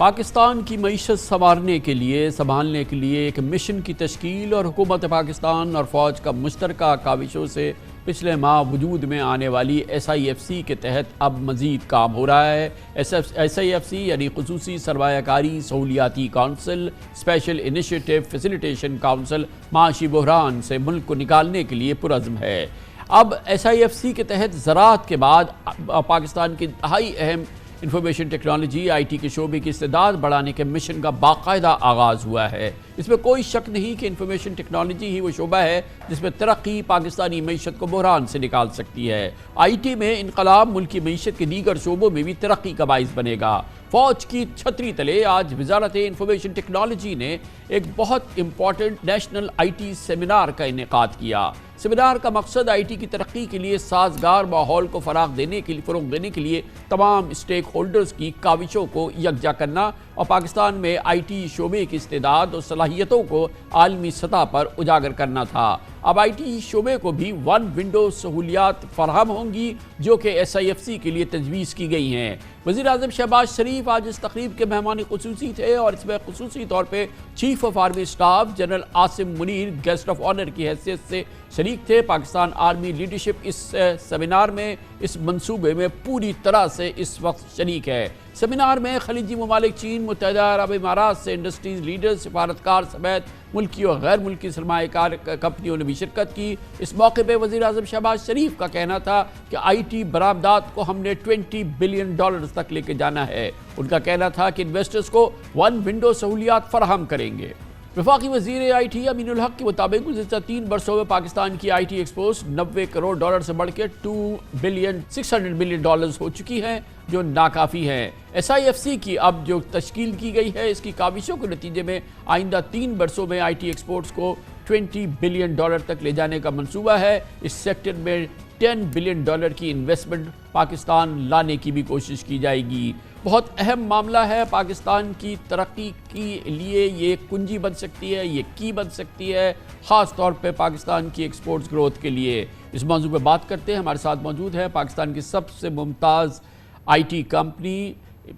پاکستان کی معیشت سنبھالنے کے لیے ایک مشن کی تشکیل اور حکومت پاکستان اور فوج کا مشترکہ کاوشوں سے پچھلے ماہ وجود میں آنے والی SIFC کے تحت اب مزید کام ہو رہا ہے۔ SIFC یعنی خصوصی سرمایہ کاری سہولیاتی کونسل، اسپیشل انیشیٹو فیسیلیٹیشن کونسل معاشی بحران سے ملک کو نکالنے کے لیے پرعزم ہے۔ اب SIFC کے تحت زراعت کے بعد پاکستان کی انتہائی اہم انفارمیشن ٹیکنالوجی IT کے شعبے کی استعداد بڑھانے کے مشن کا باقاعدہ آغاز ہوا ہے۔ اس میں کوئی شک نہیں کہ انفارمیشن ٹیکنالوجی ہی وہ شعبہ ہے جس میں ترقی پاکستانی معیشت کو بحران سے نکال سکتی ہے۔ IT میں انقلاب ملکی معیشت کے دیگر شعبوں میں بھی ترقی کا باعث بنے گا۔ فوج کی چھتری تلے آج وزارت انفارمیشن ٹیکنالوجی نے ایک بہت امپورٹنٹ نیشنل IT سیمینار کا انعقاد کیا۔ سیمینار کا مقصد IT کی ترقی کے لیے سازگار ماحول کو فروغ دینے کے لیے تمام اسٹیک ہولڈرز کی کاوشوں کو یکجا کرنا اور پاکستان میں IT شعبے کی استعداد اور صلاحیتوں کو عالمی سطح پر اجاگر کرنا تھا۔ اب IT شعبے کو بھی ون ونڈو سہولیات فراہم ہوں گی جو کہ SIFC کے لیے تجویز کی گئی ہیں۔ وزیر اعظم شہباز شریف آج اس تقریب کے مہمان خصوصی تھے اور اس میں خصوصی طور پہ chief of army staff general Asim Munir guest of honour کی حیثیت سے شریک تھے۔ پاکستان آرمی لیڈرشپ اس سیمینار میں اس منصوبے میں پوری طرح سے اس وقت شریک ہے۔ سیمینار میں خلیجی ممالک چین، متحدہ عرب امارات سے انڈسٹریز لیڈر، سفارتکار سمیت ملکی اور غیر ملکی سرمایہ کار کمپنیوں نے بھی شرکت کی۔ اس موقع پہ وزیر اعظم شہباز شریف کا کہنا تھا کہ IT برآمدات کو ہم نے $20 بلین تک لے کے جانا ہے۔ ان کا کہنا تھا کہ انویسٹرز کو ون ونڈو سہولیات فراہم کریں گے۔ وفاقی وزیر IT امین الحق کے مطابق گزشتہ 3 برسوں میں پاکستان کی IT ایکسپورٹس $90 کروڑ سے بڑھ کے $2.6 بلین ہو چکی ہیں جو ناکافی ہیں۔ SIFC کی اب جو تشکیل کی گئی ہے اس کی کاوشوں کے نتیجے میں آئندہ 3 برسوں میں IT ایکسپورٹس کو $20 بلین تک لے جانے کا منصوبہ ہے۔ اس سیکٹر میں $10 بلین کی انویسٹمنٹ پاکستان لانے کی بھی کوشش کی جائے گی۔ بہت اہم معاملہ ہے پاکستان کی ترقی کے لیے، یہ کنجی بن سکتی ہے، یہ کی بن سکتی ہے، خاص طور پہ پاکستان کی ایکسپورٹس گروتھ کے لیے۔ اس موضوع پہ بات کرتے ہیں، ہمارے ساتھ موجود ہے پاکستان کی سب سے ممتاز IT company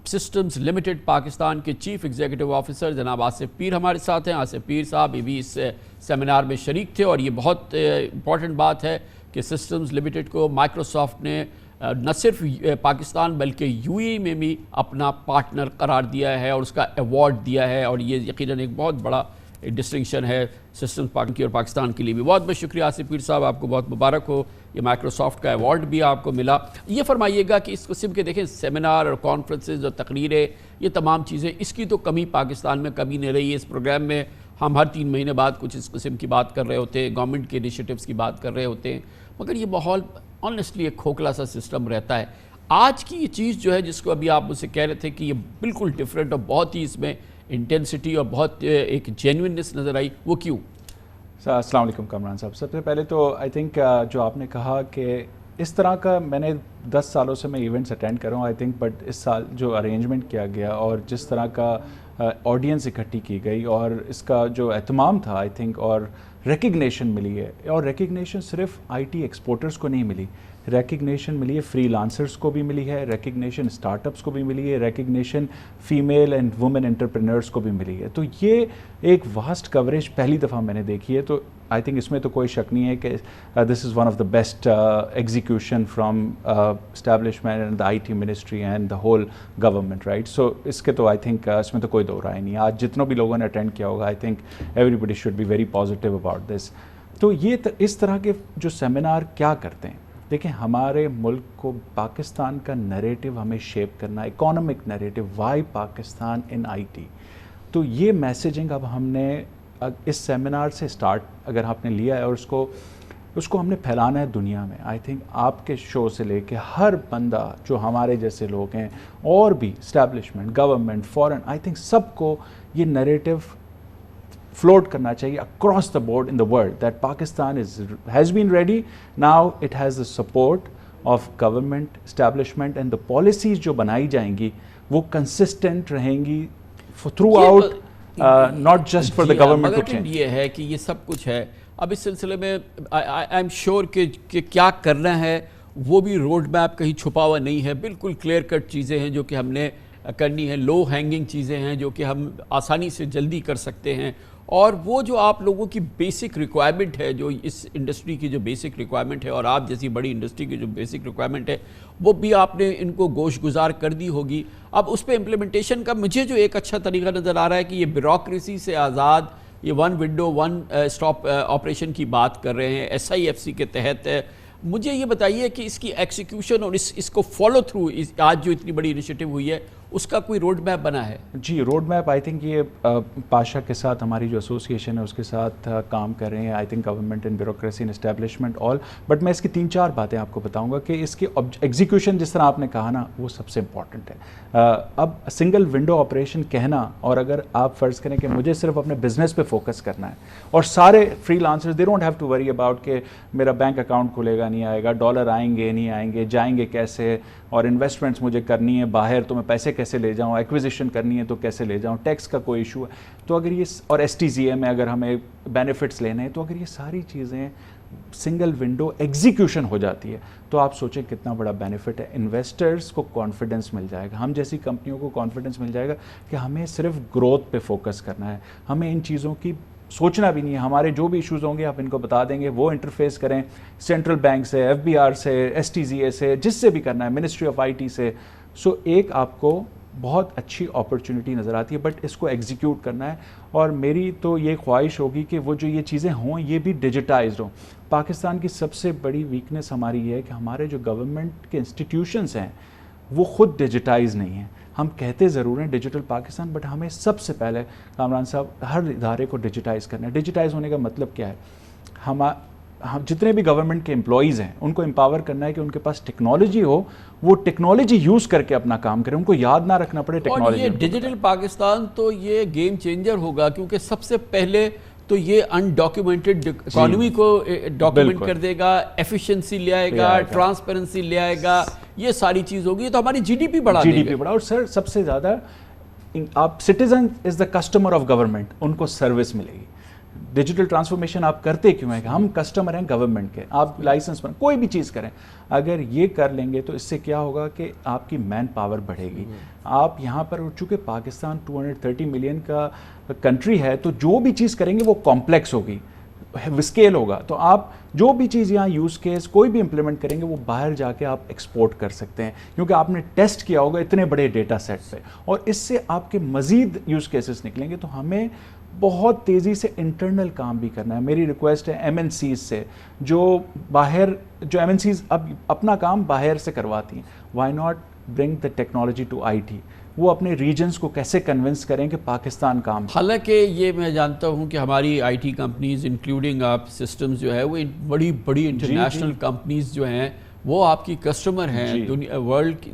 systems limited Pakistan کے چیف ایگزیکٹو آفیسر جناب آصف پیر ہمارے ساتھ ہیں۔ آصف پیر صاحب یہ بھی اس سیمینار میں شریک تھے اور یہ بہت امپورٹنٹ بات ہے کہ سسٹمز لمیٹڈ کو مائیکروسافٹ نے نہ صرف پاکستان بلکہ UAE میں بھی اپنا پارٹنر قرار دیا ہے اور اس کا ایوارڈ دیا ہے اور یہ یقیناً ایک بہت بڑا ڈسٹنکشن ہے سسٹمز کی اور پاکستان کے لیے بھی۔ بہت بہت شکریہ آصف پیر صاحب، آپ کو بہت مبارک ہو، یہ مائیکروسافٹ کا ایوارڈ بھی آپ کو ملا۔ یہ فرمائیے گا کہ اس قسم کے دیکھیں سیمینار اور کانفرنسز اور تقریریں، یہ تمام چیزیں، اس کی تو کمی پاکستان میں کبھی نہیں رہی ہے۔ اس پروگرام میں ہم ہر 3 مہینے بعد کچھ اس قسم کی بات کر رہے ہوتے ہیں، گورنمنٹ کے انیشیٹوز کی بات کر رہے ہوتے ہیں، مگر یہ ماحول آنیسٹلی ایک کھوکھلا سا سسٹم رہتا ہے۔ آج کی یہ چیز جو ہے جس کو ابھی آپ مجھ سے کہہ رہے تھے کہ یہ بالکل ڈیفرنٹ اور بہت ہی اس میں انٹینسٹی اور بہت ایک جینوئننس نظر آئی، وہ کیوں؟ السلام علیکم کامران صاحب، سب سے پہلے تو آئی تھنک جو آپ نے کہا کہ اس طرح کا میں نے 10 سالوں سے میں ایونٹس اٹینڈ کر رہا ہوں آئی تھنک، بٹ اس سال جو ارینجمنٹ کیا گیا اور جس طرح کا آڈینس اکٹھی کی گئی اور اس کا جو اہتمام تھا آئی تھنک، اور ریکگنیشن ملی ہے، اور ریکگنیشن صرف IT ایکسپورٹرز کو نہیں ملی، ریکگنیشن ملی ہے فری لانسرز کو بھی ملی ہے، ریکگنیشن اسٹارٹ اپس کو بھی ملی ہے، ریکگنیشن فیمیل اینڈ وومن انٹرپرینرز کو بھی ملی ہے۔ تو یہ ایک واسٹ کوریج پہلی دفعہ میں نے دیکھی ہے، تو آئی تھنک اس میں تو کوئی شک نہیں ہے کہ this is one of the best execution from establishment and the IT ministry and the whole government, right? So اس کے تو آئی تھنک اس میں تو کوئی دو رائے نہیں ہے۔ آج جتنوں بھی لوگوں نے اٹینڈ کیا ہوگا I think everybody should be very positive about this. تو یہ اس طرح کے جو سیمینار کیا کرتے ہیں، دیکھیں ہمارے ملک کو پاکستان کا نیریٹو ہمیں شیپ کرنا، economic narrative, why Pakistan in IT۔ تو یہ میسیجنگ اب ہم نے اس سیمینار سے سٹارٹ اگر آپ نے لیا ہے اور اس کو ہم نے پھیلانا ہے دنیا میں۔ آئی تھنک آپ کے شو سے لے کے ہر بندہ جو ہمارے جیسے لوگ ہیں اور بھی establishment, government, foreign, I think سب کو یہ نیریٹو float کرنا چاہیے across the board in the world that Pakistan has been ready, now it has the support of government, establishment and the policies جو بنائی جائیں گی وہ consistent رہیں گی throughout, not just for the government to change۔ یہ ہے کہ یہ سب کچھ ہے، اب اس سلسلے میں I am sure کہ کیا کرنا ہے وہ بھی روڈ میپ کہیں چھپا ہوا نہیں ہے، بالکل کلیئر کٹ چیزیں ہیں جو کہ ہم نے کرنی ہے, لو ہینگنگ چیزیں ہیں جو کہ ہم آسانی سے جلدی کر سکتے ہیں, اور وہ جو آپ لوگوں کی بیسک ریکوائرمنٹ ہے, جو اس انڈسٹری کی جو بیسک ریکوائرمنٹ ہے اور آپ جیسی بڑی انڈسٹری کی جو بیسک ریکوائرمنٹ ہے, وہ بھی آپ نے ان کو گوش گزار کر دی ہوگی. اب اس پہ امپلیمنٹیشن کا مجھے جو ایک اچھا طریقہ نظر آ رہا ہے کہ یہ بیوروکریسی سے آزاد, یہ one window one stop operation کی بات کر رہے ہیں SIFC کے تحت. مجھے یہ بتائیے کہ اس کی ایکسیکیوشن اور اس کو فالو تھرو آج جو اتنی بڑی انیشیٹو ہوئی ہے, اس کا کوئی روڈ میپ بنا ہے؟ جی, روڈ میپ آئی تھنک یہ پاشا کے ساتھ ہماری جو ایسوسیشن ہے اس کے ساتھ کام کر رہے ہیں. I think government and bureaucracy and establishment all, but میں اس کی 3-4 باتیں آپ کو بتاؤں گا کہ اس کی ایگزیکیوشن جس طرح آپ نے کہا نا, وہ سب سے امپورٹنٹ ہے. اب سنگل ونڈو آپریشن کہنا, اور اگر آپ فرض کریں کہ مجھے صرف اپنے بزنس پہ فوکس کرنا ہے اور سارے freelancers they don't have to worry about کہ میرا بینک اکاؤنٹ کھلے گا نہیں آئے گا, ڈالر آئیں گے نہیں آئیں گے, جائیں گے کیسے, اور انویسٹمنٹس مجھے کرنی ہے باہر تو میں پیسے کیسے لے جاؤں, ایکویزیشن کرنی ہے تو کیسے لے جاؤں, ٹیکس کا کوئی ایشو ہے تو اگر یہ, اور STZA میں اگر ہمیں بینیفٹس لینے ہیں, تو اگر یہ ساری چیزیں سنگل ونڈو ایگزیکیوشن ہو جاتی ہے تو آپ سوچیں کتنا بڑا بینیفٹ ہے. انویسٹرز کو کانفیڈنس مل جائے گا, ہم جیسی کمپنیوں کو کانفیڈنس مل جائے گا کہ ہمیں صرف گروتھ پہ فوکس کرنا ہے, ہمیں ان چیزوں کی سوچنا بھی نہیں ہے. ہمارے جو بھی ایشوز ہوں گے آپ ان کو بتا دیں گے, وہ انٹرفیس کریں سینٹرل بینک سے, FBR سے, STZA سے, جس سے بھی کرنا ہے, منسٹری آف IT سے. سو ایک آپ کو بہت اچھی اپرچونٹی نظر آتی ہے, بٹ اس کو ایگزیکیوٹ کرنا ہے. اور میری تو یہ خواہش ہوگی کہ وہ جو یہ چیزیں ہوں یہ بھی ڈیجیٹائزڈ ہوں. پاکستان کی سب سے بڑی ویکنیس ہماری یہ ہے کہ ہمارے جو گورنمنٹ کے انسٹیٹیوشنز ہیں وہ خود ڈیجیٹائز نہیں ہیں. ہم کہتے ضرور ہیں ڈیجیٹل پاکستان, بٹ ہمیں سب سے پہلے کامران صاحب ہر ادارے کو ڈیجیٹائز کرنا ہے. ڈیجیٹائز ہونے کا مطلب کیا ہے؟ ہم جتنے بھی گورنمنٹ کے امپلائیز ہیں ان کو امپاور کرنا ہے کہ ان کے پاس ٹیکنالوجی ہو, وہ ٹیکنالوجی یوز کر کے اپنا کام کریں, ان کو یاد نہ رکھنا پڑے ٹیکنالوجی. اور یہ ڈیجیٹل پاکستان تو یہ گیم چینجر ہوگا, کیونکہ سب سے پہلے تو یہ انڈاکیومنٹڈ اکانومی کو ڈاکیومنٹ کر دے گا, ایفیشنسی لے آئے گا, ٹرانسپیرنسی لے آئے گا, یہ ساری چیز ہوگی تو ہماری GDP بڑھا دے گا. اور سر سب سے زیادہ آپ citizen is the customer of government, ان کو سروس ملے گی. ڈیجیٹل ٹرانسفارمیشن آپ کرتے کیوں ہیں کہ ہم کسٹمر ہیں گورنمنٹ کے, آپ لائسنس پر کوئی بھی چیز کریں, اگر یہ کر لیں گے تو اس سے کیا ہوگا کہ آپ کی مین پاور بڑھے گی. آپ یہاں پر چونکہ پاکستان 230 ملین کا کنٹری ہے, تو جو بھی چیز کریں گے وہ کمپلیکس ہوگی, اسکیل ہوگا, تو آپ جو بھی چیز یہاں یوز کیس کوئی بھی امپلیمنٹ کریں گے وہ باہر جا کے آپ ایکسپورٹ کر سکتے ہیں, کیونکہ آپ نے ٹیسٹ کیا ہوگا اتنے بڑے ڈیٹا سیٹ پہ, اور اس سے آپ کے مزید یوز کیسز نکلیں گے. تو ہمیں بہت تیزی سے انٹرنل کام بھی کرنا ہے. میری ریکویسٹ ہے MNCs سے, جو MNCs اب اپنا کام باہر سے کرواتی ہیں, why not bring the technology to IT. وہ اپنے ریجنز کو کیسے کنونس کریں کہ پاکستان کام. حالانکہ یہ میں جانتا ہوں کہ ہماری IT کمپنیز انکلوڈنگ آپ سسٹمز جو ہے وہ بڑی بڑی انٹرنیشنل کمپنیز جو ہیں وہ آپ کی کسٹمر ہیں.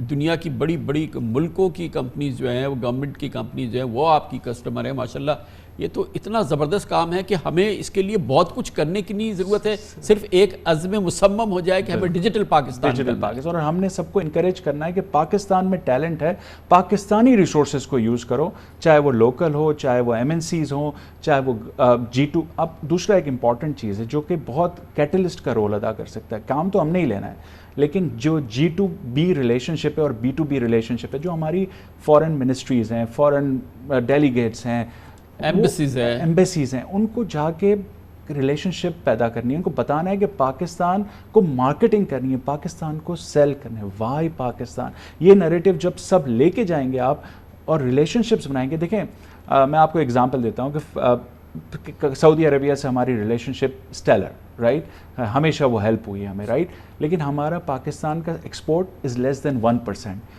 دنیا کی بڑی بڑی ملکوں کی کمپنیز جو ہیں, وہ گورنمنٹ کی کمپنیز جو ہیں وہ آپ کی کسٹمر ہیں. ماشاءاللہ یہ تو اتنا زبردست کام ہے کہ ہمیں اس کے لیے بہت کچھ کرنے کی نہیں ضرورت ہے, صرف ایک عزم مصمم ہو جائے کہ ہمیں ڈیجیٹل پاکستان. اور ہم نے سب کو انکریج کرنا ہے کہ پاکستان میں ٹیلنٹ ہے, پاکستانی ریسورسز کو یوز کرو, چاہے وہ لوکل ہو, چاہے وہ MNCs ہوں, چاہے وہ G2. اب دوسرا ایک امپورٹنٹ چیز ہے جو کہ بہت کیٹلسٹ کا رول ادا کر سکتا ہے. کام تو ہم نے ہی لینا ہے, لیکن جو G2B ریلیشن شپ ہے اور B2B ریلیشن شپ ہے, جو ہماری فورن منسٹریز ہیں, فورن ڈیلیگیٹس ہیں, ایمبیسیز ہیں, ان کو جا کے ریلیشن شپ پیدا کرنی ہے, ان کو بتانا ہے کہ پاکستان کو مارکیٹنگ کرنی ہے, پاکستان کو سیل کرنا ہے. وائی پاکستان, یہ نیریٹو جب سب لے کے جائیں گے آپ اور ریلیشن شپس بنائیں گے. دیکھیں میں آپ کو اگزامپل دیتا ہوں کہ سعودی عربیہ سے ہماری ریلیشن شپ اسٹیلر, رائٹ, ہمیشہ وہ ہیلپ ہوئی ہے ہمیں, رائٹ, لیکن ہمارا پاکستان کا ایکسپورٹ از لیس دین 1%.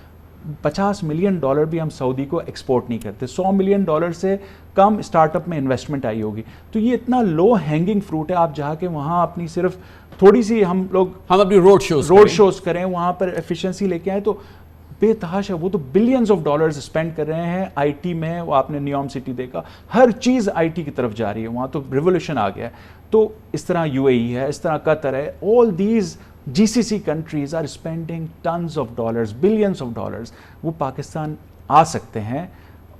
$50 ملین بھی ہم سعودی کو ایکسپورٹ نہیں کرتے. $100 ملین سے کم اسٹارٹ اپ میں انویسٹمنٹ آئی ہوگی. تو یہ اتنا لو ہینگنگ فروٹ ہے, آپ جا کے وہاں اپنی صرف تھوڑی سی ہم اپنی روڈ شوز کریں, وہاں پر ایفیشنسی لے کے آئیں, تو بے تحاشا وہ تو بلینز آف ڈالرز اسپینڈ کر رہے ہیں IT میں. وہ آپ نے نیوم سٹی دیکھا, ہر چیز IT کی طرف جا رہی ہے, وہاں تو ریولیوشن آ گیا ہے. تو اس طرح UAE ہے, اس طرح قطر ہے, all these GCC countries are spending tons of dollars, billions of dollars. وہ پاکستان آ سکتے ہیں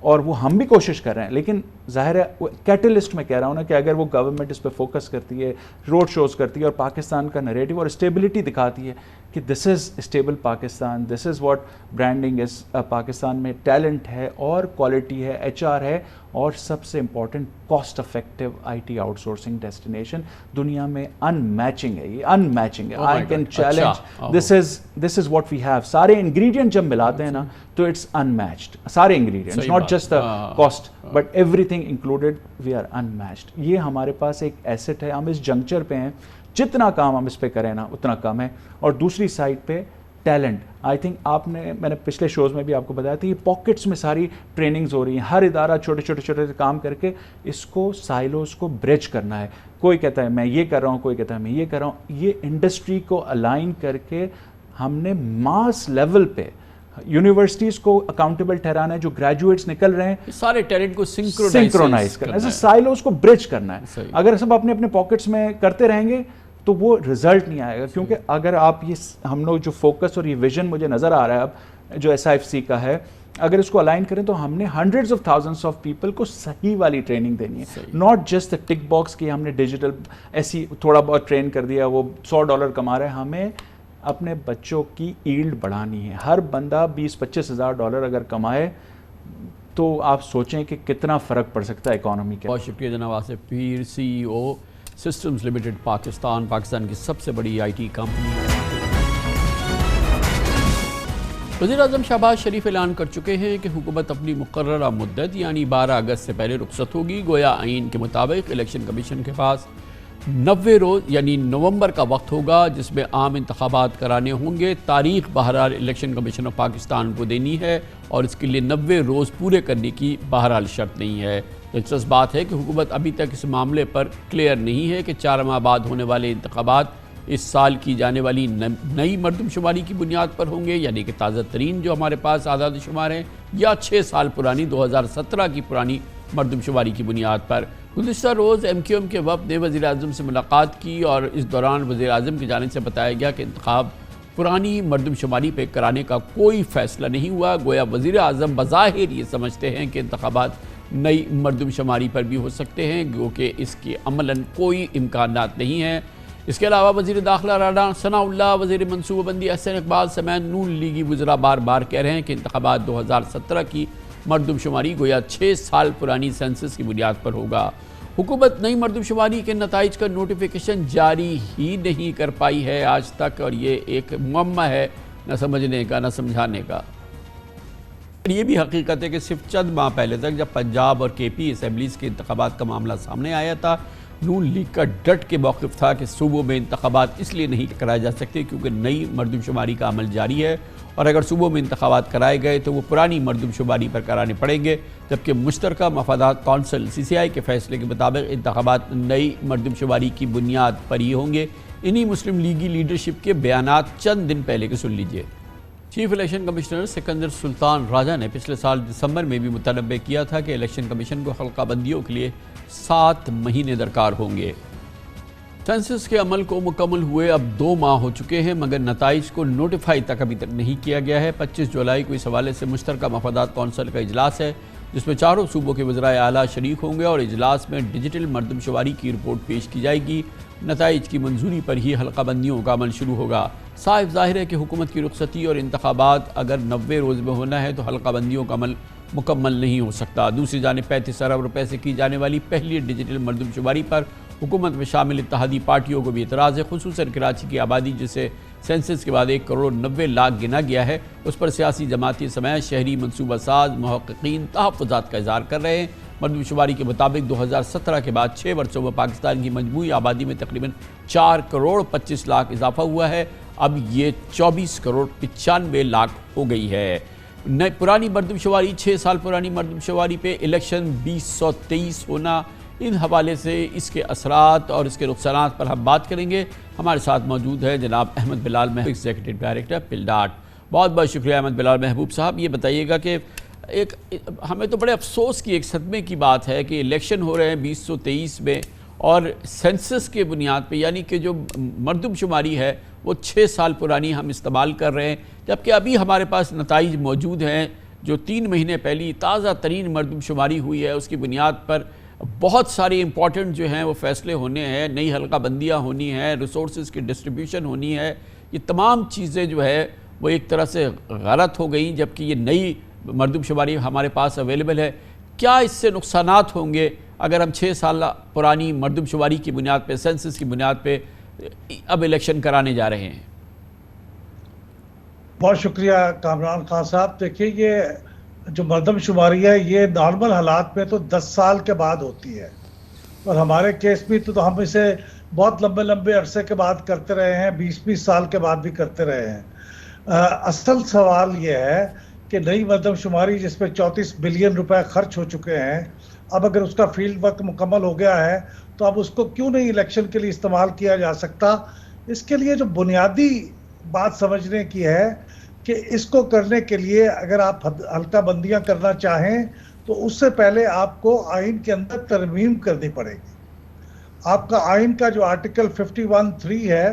اور وہ ہم بھی کوشش کر رہے ہیں, لیکن ظاہر ہے کیٹلسٹ میں کہہ رہا ہوں نا کہ اگر وہ گورنمنٹ اس پہ فوکس کرتی ہے, روڈ شوز کرتی ہے اور پاکستان کا نریٹو اور اسٹیبلٹی دکھاتی ہے کہ this is stable Pakistan, this is what branding is, Pakistan میں ٹیلنٹ ہے اور کوالٹی ہے, ایچ آر ہے, اور سب سے important cost effective I T outsourcing destination دنیا میں ان میچنگ ہے, یہ ان میچنگ ہے. I can challenge, this is what we have. سارے انگریڈینٹ جب ملاتے ہیں نا تو اٹس ان میچڈ, سارے ingredients, not just the cost but everything included, we are unmatched. یہ ہمارے پاس ایک ایسٹ ہے, ہم اس جنکچر پہ ہیں, جتنا کام ہم اس پہ کریں نا اتنا کم ہے. اور دوسری سائڈ پہ ٹیلنٹ, آئی تھنک آپ نے, میں نے پچھلے شوز میں بھی آپ کو بتایا تھا, یہ پاکٹس میں ساری ٹریننگز ہو رہی ہیں, ہر ادارہ چھوٹے چھوٹے چھوٹے کام کر کے اس کو سائلوز کو برج کرنا ہے. کوئی کہتا ہے میں یہ کر رہا ہوں, کوئی کہتا ہے میں یہ کر رہا ہوں. یہ انڈسٹری کو الائن کر کے ہم نے ماس لیول پہ یونیورسٹیز کو اکاؤنٹیبل ٹھہرانا ہے, جو گریجویٹس نکل رہے ہیں سارے ٹیلنٹ کو سنکرونائز کرنا ہے, سائلوز کو برج کرنا ہے. اگر سب اپنے اپنے پاکٹس میں کرتے رہیں گے تو وہ رزلٹ نہیں آئے گا. کیونکہ اگر آپ یہ ہم لوگ جو فوکس اور یہ ویژن مجھے نظر آ رہا ہے اب جو SIFC کا ہے, اگر اس کو الائن کریں تو ہم نے hundreds of thousands of people کو صحیح والی ٹریننگ دینی ہے, ناٹ جسٹ ٹک باکس کی ہم نے ڈیجیٹل ایسی تھوڑا بہت ٹرین کر دیا, وہ $100 کما رہے ہیں. ہمیں اپنے بچوں کی ایلڈ بڑھانی ہے. ہر بندہ $20-25 ہزار اگر کمائے تو آپ سوچیں کہ کتنا فرق پڑ سکتا ہے اکانومی کے. بہت شکریہ جناب آصف پیر, CEO سسٹمز لمیٹڈ پاکستان کی سب سے بڑی IT کمپنی. وزیر اعظم شہباز شریف اعلان کر چکے ہیں کہ حکومت اپنی مقررہ مدت یعنی 12 اگست سے پہلے رخصت ہوگی. گویا آئین کے مطابق الیکشن کمیشن کے پاس 90 روز یعنی نومبر کا وقت ہوگا جس میں عام انتخابات کرانے ہوں گے. تاریخ بہرحال الیکشن کمیشن آف پاکستان کو دینی ہے اور اس کے لیے 90 روز پورے کرنے کی بہرحال شرط نہیں ہے. دلچسپ بات ہے کہ حکومت ابھی تک اس معاملے پر کلیئر نہیں ہے کہ 4 ماہ بعد ہونے والے انتخابات اس سال کی جانے والی نئی مردم شماری کی بنیاد پر ہوں گے, یعنی کہ تازہ ترین جو ہمارے پاس اعداد و شمار ہیں, یا 6 سال پرانی 2017 کی پرانی مردم شماری کی بنیاد پر. گزشتہ روز MQM کے وفد نے وزیر اعظم سے ملاقات کی اور اس دوران وزیر اعظم کی جانب سے بتایا گیا کہ انتخاب پرانی مردم شماری پہ کرانے کا کوئی فیصلہ نہیں ہوا. گویا وزیر اعظم بظاہر یہ سمجھتے ہیں کہ انتخابات نئی مردم شماری پر بھی ہو سکتے ہیں, کیونکہ اس کے عملاً کوئی امکانات نہیں ہیں. اس کے علاوہ وزیر داخلہ رانا ثناء اللہ, وزیر منصوبہ بندی احسن اقبال سمیت نون لیگی وزراء بار بار کہہ رہے ہیں کہ انتخابات 2017 کی مردم شماری گویا 6 سال پرانی سینسس کی بنیاد پر ہوگا. حکومت نئی مردم شماری کے نتائج کا نوٹیفیکیشن جاری ہی نہیں کر پائی ہے آج تک, اور یہ ایک معمہ ہے نہ سمجھنے کا نہ سمجھانے کا. یہ بھی حقیقت ہے کہ صرف چند ماہ پہلے تک جب پنجاب اور KP اسمبلیز کے انتخابات کا معاملہ سامنے آیا تھا, نون لیگ کا ڈٹ کے موقف تھا کہ صوبوں میں انتخابات اس لیے نہیں کرائے جا سکتے کیونکہ نئی مردم شماری کا عمل جاری ہے, اور اگر صوبوں میں انتخابات کرائے گئے تو وہ پرانی مردم شماری پر کرانے پڑیں گے. جبکہ مشترکہ مفادات کونسل CCI کے فیصلے کے مطابق انتخابات نئی مردم شماری کی بنیاد پر ہی ہوں گے. انہی مسلم لیگی لیڈرشپ کے بیانات چند دن پہلے کے سن لیجئے. چیف الیکشن کمشنر سکندر سلطان راجہ نے پچھلے سال دسمبر میں بھی متنبہ کیا تھا کہ الیکشن کمیشن کو حلقہ بندیوں کے لیے 7 مہینے درکار ہوں گے. سینسس کے عمل کو مکمل ہوئے اب 2 ماہ ہو چکے ہیں مگر نتائج کو نوٹیفائی تک ابھی تک نہیں کیا گیا ہے. 25 جولائی کو اس حوالے سے مشترکہ مفادات کونسل کا اجلاس ہے جس میں 4 صوبوں کے وزرائے اعلیٰ شریک ہوں گے اور اجلاس میں ڈیجیٹل مردم شماری کی رپورٹ پیش کی جائے گی. نتائج کی منظوری پر ہی حلقہ بندیوں کا عمل شروع ہوگا. صاف ظاہر ہے کہ حکومت کی رخصتی اور انتخابات اگر 90 روز میں ہونا ہے تو حلقہ بندیوں کا عمل مکمل نہیں ہو سکتا. دوسری جانب 35 ارب روپے سے کی جانے والی پہلی ڈیجیٹل مردم شماری پر حکومت میں شامل اتحادی پارٹیوں کو بھی اعتراض ہے, خصوصاً کراچی کی آبادی جسے سینسس کے بعد 1,90,00,000 گنا گیا ہے. اس پر سیاسی جماعتی سمیت شہری منصوبہ ساز محققین تحفظات کا اظہار کر رہے ہیں. مردم شماری کے مطابق 2017 کے بعد 6 برسوں میں پاکستان کی مجموعی آبادی میں تقریباً 4,25,00,000 اضافہ ہوا ہے. اب یہ 24,95,00,000 ہو گئی ہے. پرانی مردم شماری 6 سال پرانی مردم شماری پہ الیکشن 2023 ہونا, ان حوالے سے اس کے اثرات اور اس کے نقصانات پر ہم بات کریں گے. ہمارے ساتھ موجود ہے جناب احمد بلال محبوب, ایگزیکٹو ڈائریکٹر پلڈاٹ. بہت بہت شکریہ احمد بلال محبوب صاحب. یہ بتائیے گا کہ ہمیں تو بڑے افسوس کی ایک صدمے کی بات ہے کہ الیکشن ہو رہے ہیں 2023 میں اور سینسس کے بنیاد پہ, یعنی کہ جو مردم شماری ہے وہ 6 سال پرانی ہم استعمال کر رہے ہیں, جبکہ ابھی ہمارے پاس نتائج موجود ہیں جو 3 مہینے پہلی تازہ ترین مردم شماری ہوئی ہے، اس کی بنیاد پر بہت ساری امپورٹنٹ جو ہیں وہ فیصلے ہونے ہیں، نئی حلقہ بندیاں ہونی ہیں، ریسورسز کی ڈسٹریبیوشن ہونی ہے. یہ تمام چیزیں جو ہے وہ ایک طرح سے غلط ہو گئیں، جبکہ یہ نئی مردم شماری ہمارے پاس اویلیبل ہے. کیا اس سے نقصانات ہوں گے اگر ہم 6 سال پرانی مردم شماری کی بنیاد پہ، سینسس کی بنیاد پہ اب الیکشن کرانے جا رہے ہیں؟ بہت شکریہ کامران خان صاحب. دیکھیے، یہ جو مردم شماری ہے یہ نارمل حالات میں تو 10 سال کے بعد ہوتی ہے، اور ہمارے کیس بھی تو ہم اسے بہت لمبے عرصے کے بعد کرتے رہے ہیں، 20 سال کے بعد بھی کرتے رہے ہیں. اصل سوال یہ ہے کہ نئی مردم شماری جس پہ 34 بلین روپے خرچ ہو چکے ہیں، اب اگر اس کا فیلڈ ورک مکمل ہو گیا ہے تو اب اس کو کیوں نہیں الیکشن کے لیے استعمال کیا جا سکتا؟ اس کے لیے جو بنیادی بات سمجھنے کی ہے کہ اس کو کرنے کے لیے اگر آپ حلقہ بندیاں کرنا چاہیں تو اس سے پہلے آپ کو آئین کے اندر ترمیم کرنی پڑے گی. آپ کا آئین کا جو آرٹیکل 51(3) ہے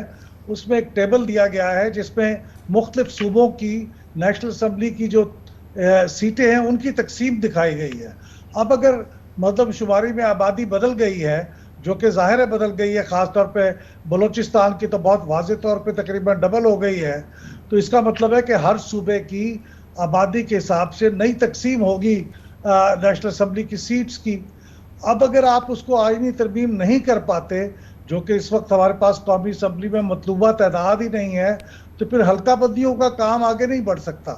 اس میں ایک ٹیبل دیا گیا ہے جس میں مختلف صوبوں کی نیشنل اسمبلی کی جو سیٹیں ہیں ان کی تقسیم دکھائی گئی ہے. اب اگر مردم شماری میں آبادی بدل گئی ہے، جو کہ ظاہر ہے بدل گئی ہے، خاص طور پہ بلوچستان کی تو بہت واضح طور پہ تقریباً ڈبل ہو گئی ہے، تو اس کا مطلب ہے کہ ہر صوبے کی آبادی کے حساب سے نئی تقسیم ہوگی نیشنل اسمبلی کی سیٹس کی. اب اگر آپ اس کو آئینی ترمیم نہیں کر پاتے، جو کہ اس وقت ہمارے پاس قومی اسمبلی میں مطلوبہ تعداد ہی نہیں ہے، تو پھر حلقہ بندیوں کا کام آگے نہیں بڑھ سکتا.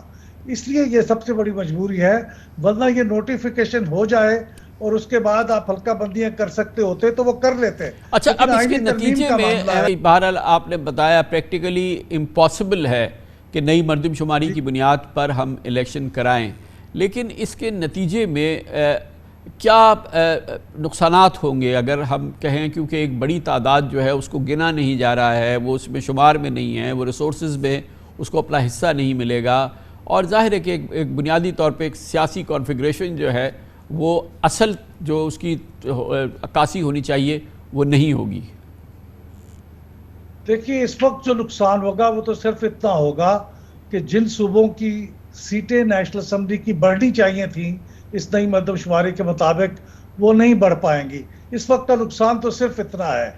اس لیے یہ سب سے بڑی مجبوری ہے، ورنہ یہ نوٹیفیکیشن ہو جائے اور اس کے بعد آپ حلقہ بندیاں کر سکتے ہوتے تو وہ کر لیتے. اچھا، اب اس کے نتیجے میں بہرحال آپ نے بتایا پریکٹیکلی امپاسبل ہے کہ نئی مردم شماری کی بنیاد پر ہم الیکشن کرائیں، لیکن اس کے نتیجے میں کیا نقصانات ہوں گے اگر ہم کہیں، کیونکہ ایک بڑی تعداد جو ہے اس کو گنا نہیں جا رہا ہے، وہ اس میں شمار میں نہیں ہے، وہ ریسورسز میں اس کو اپنا حصہ نہیں ملے گا، اور ظاہر ہے کہ ایک بنیادی طور پہ ایک سیاسی کانفیگریشن جو ہے وہ اصل جو اس کی عکاسی ہونی چاہیے وہ نہیں ہوگی. دیکھیے، اس وقت جو نقصان ہوگا وہ تو صرف اتنا ہوگا کہ جن صوبوں کی سیٹیں نیشنل اسمبلی کی بڑھنی چاہیے تھیں اس نئی مردم شماری کے مطابق وہ نہیں بڑھ پائیں گی. اس وقت کا نقصان تو صرف اتنا ہے.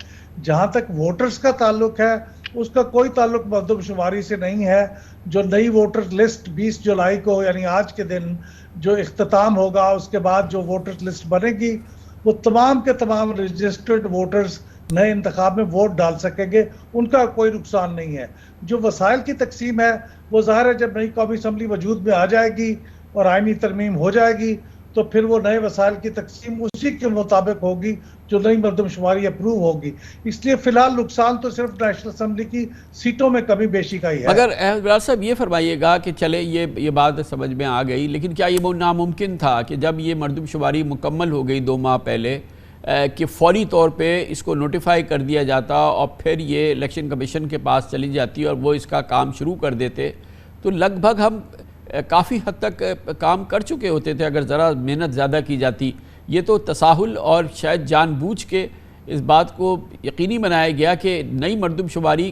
جہاں تک ووٹرز کا تعلق ہے اس کا کوئی تعلق مردم شماری سے نہیں ہے. جو نئی ووٹر لسٹ 20 جولائی کو یعنی آج کے دن جو اختتام ہوگا، اس کے بعد جو ووٹر لسٹ بنے گی وہ تمام کے تمام رجسٹرڈ ووٹرز نئے انتخاب میں ووٹ ڈال سکیں گے، ان کا کوئی نقصان نہیں ہے. جو وسائل کی تقسیم ہے وہ ظاہر ہے جب نئی قومی اسمبلی وجود میں آ جائے گی اور آئینی ترمیم ہو جائے گی تو پھر وہ نئے وسائل کی تقسیم اسی کے مطابق ہوگی جو نئی مردم شماری اپروو ہوگی. اس لیے فی الحال نقصان تو صرف نیشنل اسمبلی کی سیٹوں میں کمی بیشی کا ہی ہے. مگر بلال صاحب یہ فرمائیے گا کہ چلے یہ بات سمجھ میں آ گئی، لیکن کیا یہ ناممکن تھا کہ جب یہ مردم شماری مکمل ہو گئی 2 ماہ پہلے کہ فوری طور پہ اس کو نوٹیفائی کر دیا جاتا اور پھر یہ الیکشن کمیشن کے پاس چلی جاتی اور وہ اس کا کام شروع کر دیتے؟ تو لگ بھگ ہم کافی حد تک کام کر چکے ہوتے تھے اگر ذرا محنت زیادہ کی جاتی. یہ تو تساہل اور شاید جان بوجھ کے اس بات کو یقینی بنایا گیا کہ نئی مردم شماری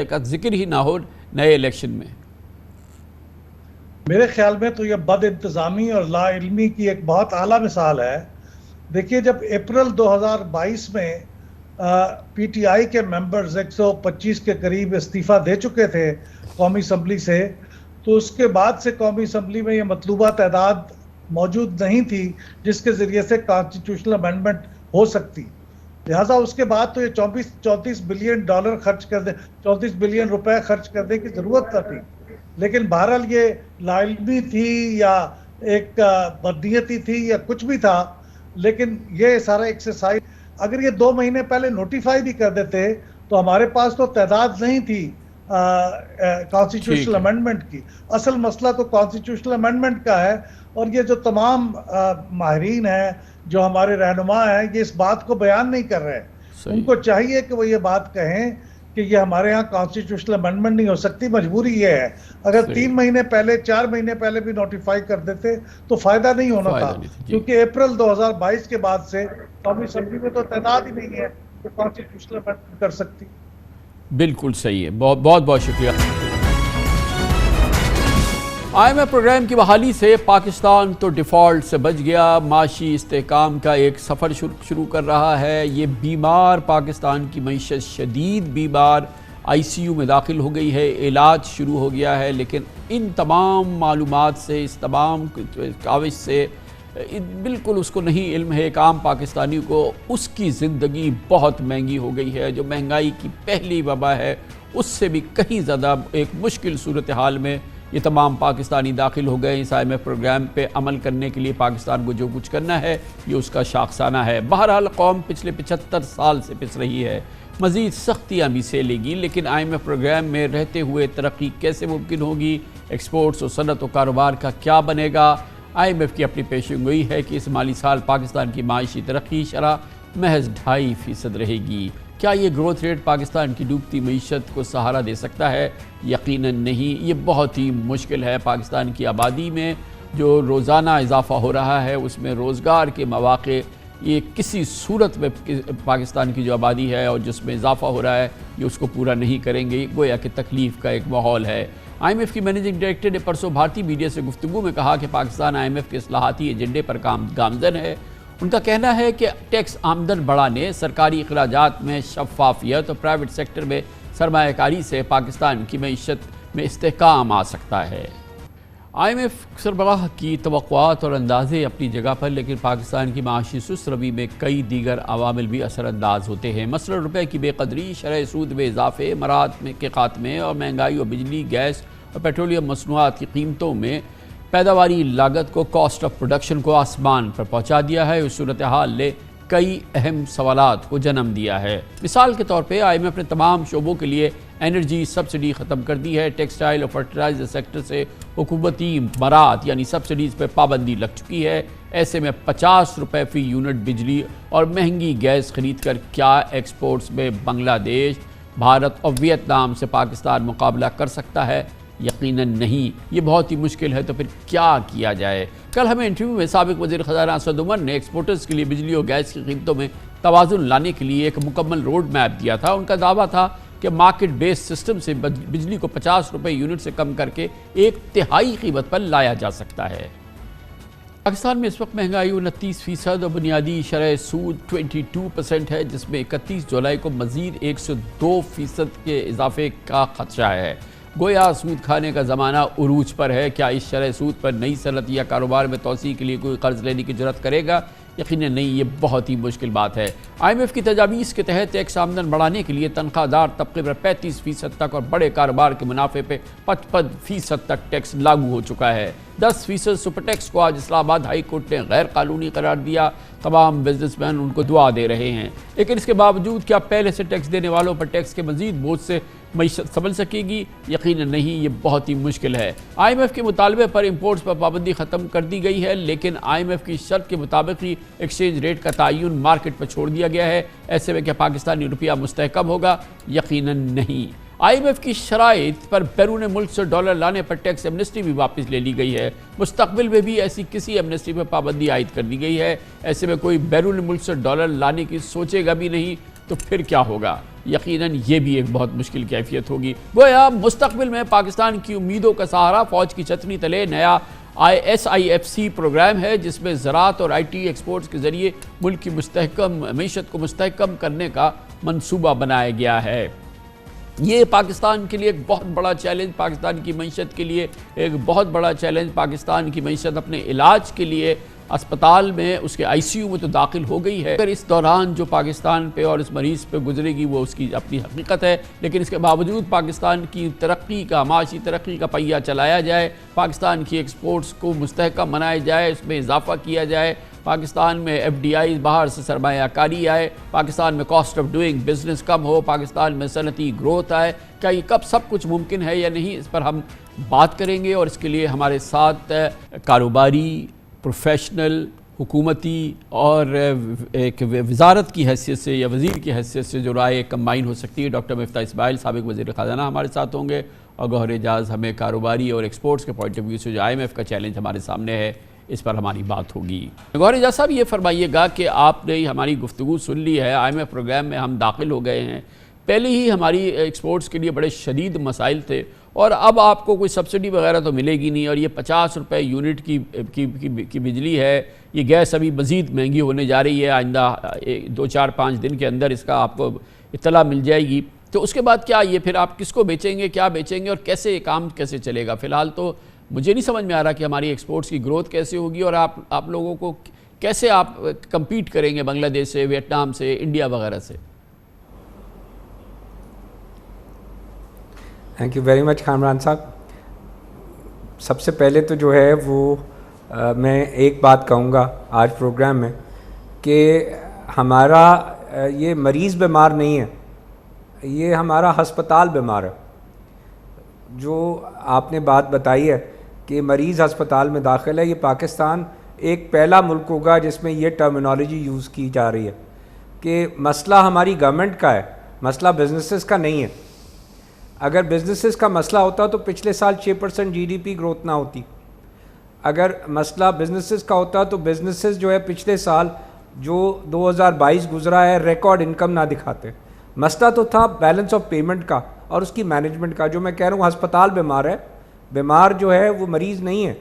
کا ذکر ہی نہ ہو نئے الیکشن میں. میرے خیال میں تو یہ بد انتظامی اور لا علمی کی ایک بہت اعلیٰ مثال ہے. دیکھیے، جب اپریل 2022 میں پی ٹی آئی کے ممبرز 125 کے قریب استعفیٰ دے چکے تھے قومی اسمبلی سے، تو اس کے بعد سے قومی اسمبلی میں یہ مطلوبہ تعداد موجود نہیں تھی جس کے ذریعے سے کانسٹیٹیوشنل امینڈمنٹ ہو سکتی. لہٰذا اس کے بعد تو یہ 34 بلین ڈالر خرچ کر دے 34 بلین روپے خرچ کرنے کی ضرورت نہ تھی. لیکن بہرحال یہ لا علمی تھی یا ایک بدنیتی تھی یا کچھ بھی تھا، لیکن یہ سارا ایکسرسائز اگر یہ 2 مہینے پہلے نوٹیفائی بھی کر دیتے تو ہمارے پاس تو تعداد نہیں تھی کانسٹیٹیوشنل امینڈمنٹ کی. اصل مسئلہ تو کانسٹیٹیوشنل امینڈمنٹ کا ہے، اور یہ جو تمام ماہرین ہیں جو ہمارے رہنما ہیں یہ اس بات کو بیان نہیں کر رہے. ان کو چاہیے کہ وہ یہ بات کہیں کہ یہ ہمارے ہاں کانسٹیٹیوشنل امینڈمنٹ نہیں ہو سکتی. مجبوری یہ ہے، اگر 3 مہینے پہلے 4 مہینے پہلے بھی نوٹیفائی کر دیتے تو فائدہ نہیں ہونا تھا، کیونکہ اپریل 2022 کے بعد سے قومی اسمبلی میں تو تعداد ہی نہیں ہے کہ کانسٹیٹیوشنل امینڈمنٹ کر سکتی. بالکل صحیح ہے. بہت بہت شکریہ. IMF پروگرام کی بحالی سے پاکستان تو ڈیفالٹ سے بچ گیا، معاشی استحکام کا ایک سفر شروع کر رہا ہے۔ یہ بیمار پاکستان کی معیشت شدید بیمار ICU میں داخل ہو گئی ہے، علاج شروع ہو گیا ہے، لیکن ان تمام معلومات سے، اس تمام کاوش سے بالکل اس کو نہیں علم ہے ایک عام پاکستانی کو اس کی زندگی بہت مہنگی ہو گئی ہے۔ جو مہنگائی کی پہلی وبا ہے اس سے بھی کہیں زیادہ ایک مشکل صورتحال میں یہ تمام پاکستانی داخل ہو گئے۔ اس IMF پروگرام پہ عمل کرنے کے لیے پاکستان کو جو کچھ کرنا ہے یہ اس کا شاخسانہ ہے۔ بہرحال قوم پچھلے 75 سال سے پس رہی ہے، مزید سختیاں بھی سہلے گی، لیکن IMF پروگرام میں رہتے ہوئے ترقی کیسے ممکن ہوگی؟ ایکسپورٹس و صنعت و کاروبار کا کیا بنے گا؟ IMF کی اپنی پیشن گوئی ہے کہ اس مالی سال پاکستان کی معاشی ترقی شرح محض 2.5% رہے گی۔ کیا یہ گروتھ ریٹ پاکستان کی ڈوبتی معیشت کو سہارا دے سکتا ہے؟ یقیناً نہیں، یہ بہت ہی مشکل ہے۔ پاکستان کی آبادی میں جو روزانہ اضافہ ہو رہا ہے اس میں روزگار کے مواقع یہ کسی صورت میں پاکستان کی جو آبادی ہے اور جس میں اضافہ ہو رہا ہے یہ اس کو پورا نہیں کریں گے، گویا کہ تکلیف کا ایک ماحول ہے۔ IMF کی مینیجنگ ڈائریکٹر نے پرسوں بھارتی میڈیا سے گفتگو میں کہا کہ پاکستان IMF کے اصلاحاتی ایجنڈے پر گامزن ہے۔ ان کا کہنا ہے کہ ٹیکس آمدن بڑھانے، سرکاری اخراجات میں شفافیت اور پرائیویٹ سیکٹر میں سرمایہ کاری سے پاکستان کی معیشت میں استحکام آ سکتا ہے۔ IMF سربراہ کی توقعات اور اندازے اپنی جگہ پر، لیکن پاکستان کی معاشی سست روی میں کئی دیگر عوامل بھی اثر انداز ہوتے ہیں۔ مثلا روپے کی بے قدری، شرح سود میں اضافے، امارات کے خاتمے اور مہنگائی اور بجلی، گیس اور پیٹرولیم مصنوعات کی قیمتوں میں پیداواری لاگت کو، کاسٹ آف پروڈکشن کو آسمان پر پہنچا دیا ہے۔ اس صورتحال نے کئی اہم سوالات کو جنم دیا ہے۔ مثال کے طور پہ IMF نے تمام شعبوں کے لیے انرجی سبسڈی ختم کر دی ہے۔ ٹیکسٹائل اور فرٹیلائزر سیکٹر سے حکومتی مراعات یعنی سبسڈیز پہ پابندی لگ چکی ہے۔ ایسے میں 50 روپے فی یونٹ بجلی اور مہنگی گیس خرید کر کیا ایکسپورٹس میں بنگلہ دیش، بھارت اور ویتنام سے پاکستان مقابلہ کر سکتا ہے؟ یقیناً نہیں، یہ بہت ہی مشکل ہے۔ تو پھر کیا کیا جائے؟ کل ہمیں انٹرویو میں سابق وزیر خزانہ اسد عمر نے ایکسپورٹرز کے لیے بجلی اور گیس کی قیمتوں میں توازن لانے کے لیے ایک مکمل روڈ میپ دیا تھا۔ ان کا دعویٰ تھا کہ مارکیٹ بیس سسٹم سے بجلی کو 50 روپے یونٹ سے کم کر کے 1/3 قیمت پر لایا جا سکتا ہے۔ پاکستان میں اس وقت مہنگائی 29% اور بنیادی شرح سود 22% ہے، جس میں 31 جولائی کو مزید 102% کے اضافے کا خدشہ ہے۔ گویا سود کھانے کا زمانہ عروج پر ہے۔ کیا اس شرح سود پر نئی صنعت یا کاروبار میں توسیع کے لیے کوئی قرض لینے کی جرات کرے گا؟ یقیناً نہیں، یہ بہت ہی مشکل بات ہے۔ IMF کی تجاویز کے تحت ٹیکس آمدن بڑھانے کے لیے تنخواہ دار طبقے پر 35% تک اور بڑے کاروبار کے منافع پہ 55% تک ٹیکس لاگو ہو چکا ہے۔ 10% سپر ٹیکس کو آج اسلام آباد ہائی کورٹ نے غیر قانونی قرار دیا۔ تمام بزنس مین ان کو دعا دے رہے ہیں، لیکن اس کے باوجود کیا پہلے سے ٹیکس دینے والوں پر ٹیکس کے مزید بوجھ سے معیشت سنبھل سکے گی؟ یقیناً نہیں، یہ بہت ہی مشکل ہے۔ IMF کے مطالبے پر امپورٹس پر پابندی ختم کر دی گئی ہے، لیکن IMF کی شرط کے مطابق ہی ایکسچینج ریٹ کا تعین مارکیٹ پر چھوڑ دیا گیا ہے۔ ایسے میں کیا پاکستانی روپیہ مستحکم ہوگا؟ یقیناً نہیں۔ IMF کی شرائط پر بیرون ملک سے ڈالر لانے پر ٹیکس ایمنسٹی بھی واپس لے لی گئی ہے۔ مستقبل میں بھی ایسی کسی ایمنسٹی پر پابندی عائد کر دی گئی ہے۔ ایسے میں کوئی بیرون ملک سے ڈالر لانے کی سوچے گا بھی نہیں تو پھر کیا ہوگا؟ یقیناً یہ بھی ایک بہت مشکل کیفیت ہوگی۔ گویا مستقبل میں پاکستان کی امیدوں کا سہارا فوج کی چھتری تلے نیا SIFC پروگرام ہے، جس میں زراعت اور IT ایکسپورٹس کے ذریعے ملک کی معیشت کو مستحکم کرنے کا منصوبہ بنایا گیا ہے۔ یہ پاکستان کے لیے ایک بہت بڑا چیلنج، پاکستان کی معیشت کے لیے ایک بہت بڑا چیلنج۔ پاکستان کی معیشت اپنے علاج کے لیے اسپتال میں اس کے ICU میں تو داخل ہو گئی ہے، اگر اس دوران جو پاکستان پہ اور اس مریض پہ گزرے گی وہ اس کی اپنی حقیقت ہے، لیکن اس کے باوجود پاکستان کی ترقی کا، معاشی ترقی کا پہیہ چلایا جائے، پاکستان کی ایکسپورٹس کو مستحکم بنایا جائے، اس میں اضافہ کیا جائے، پاکستان میں FDIs باہر سے سرمایہ کاری آئے، پاکستان میں کاسٹ آف ڈوئنگ بزنس کم ہو، پاکستان میں صنعتی گروتھ آئے، کیا یہ کب سب کچھ ممکن ہے یا نہیں؟ اس پر ہم بات کریں گے، اور اس کے لیے ہمارے ساتھ کاروباری، پروفیشنل، حکومتی اور ایک وزارت کی حیثیت سے یا وزیر کی حیثیت سے جو رائے کمبائن ہو سکتی ہے، ڈاکٹر مفتاح اسماعیل سابق وزیر خزانہ ہمارے ساتھ ہوں گے، اور گوہر اعجاز ہمیں کاروباری اور ایکسپورٹس کے پوائنٹ آف ویو سے جو IMF کا چیلنج ہمارے سامنے ہے اس پر ہماری بات ہوگی۔ گوہر اعجاز صاحب، یہ فرمائیے گا کہ آپ نے ہماری گفتگو سن لی ہے، IMF پروگرام میں ہم داخل ہو گئے ہیں، پہلے ہی ہماری ایکسپورٹس کے لیے بڑے شدید مسائل تھے، اور اب آپ کو کوئی سبسڈی وغیرہ تو ملے گی نہیں, اور یہ 50 روپے یونٹ کی بجلی ہے, یہ گیس ابھی مزید مہنگی ہونے جا رہی ہے, آئندہ 2-4-5 دن کے اندر اس کا آپ کو اطلاع مل جائے گی. تو اس کے بعد کیا یہ پھر آپ کس کو بیچیں گے, کیا بیچیں گے, اور کیسے یہ کام کیسے چلے گا؟ فی الحال تو مجھے نہیں سمجھ میں آ رہا کہ ہماری ایکسپورٹس کی گروتھ کیسے ہوگی, اور آپ لوگوں کو کیسے آپ کمپیٹ کریں گے بنگلہ دیش سے, ویتنام سے, انڈیا وغیرہ سے. Thank you very much Kamran صاحب. سب سے پہلے تو جو ہے وہ میں ایک بات کہوں گا آج پروگرام میں کہ ہمارا یہ مریض بیمار نہیں ہے, یہ ہمارا ہسپتال بیمار ہے. جو آپ نے بات بتائی ہے کہ مریض ہسپتال میں داخل ہے, یہ پاکستان ایک پہلا ملک ہوگا جس میں یہ ٹرمینالوجی یوز کی جا رہی ہے کہ مسئلہ ہماری گورنمنٹ کا ہے, مسئلہ بزنسز کا نہیں ہے. اگر بزنسز کا مسئلہ ہوتا تو پچھلے سال 6% GDP گروتھ نہ ہوتی. اگر مسئلہ بزنسز کا ہوتا تو بزنسز جو ہے پچھلے سال جو 2022 گزرا ہے ریکارڈ انکم نہ دکھاتے. مسئلہ تو تھا بیلنس آف پیمنٹ کا اور اس کی مینجمنٹ کا. جو میں کہہ رہا ہوں ہسپتال بیمار ہے, بیمار جو ہے وہ مریض نہیں ہے.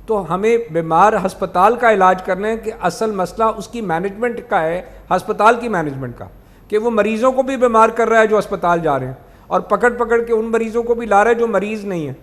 تو ہمیں بیمار ہسپتال کا علاج کرنا ہے کہ اصل مسئلہ اس کی مینجمنٹ کا ہے, ہسپتال کی مینجمنٹ کا, کہ وہ مریضوں کو بھی بیمار کر رہا ہے جو ہسپتال جا رہے ہیں, اور پکڑ کے ان مریضوں کو بھی لا رہا ہے جو مریض نہیں ہے.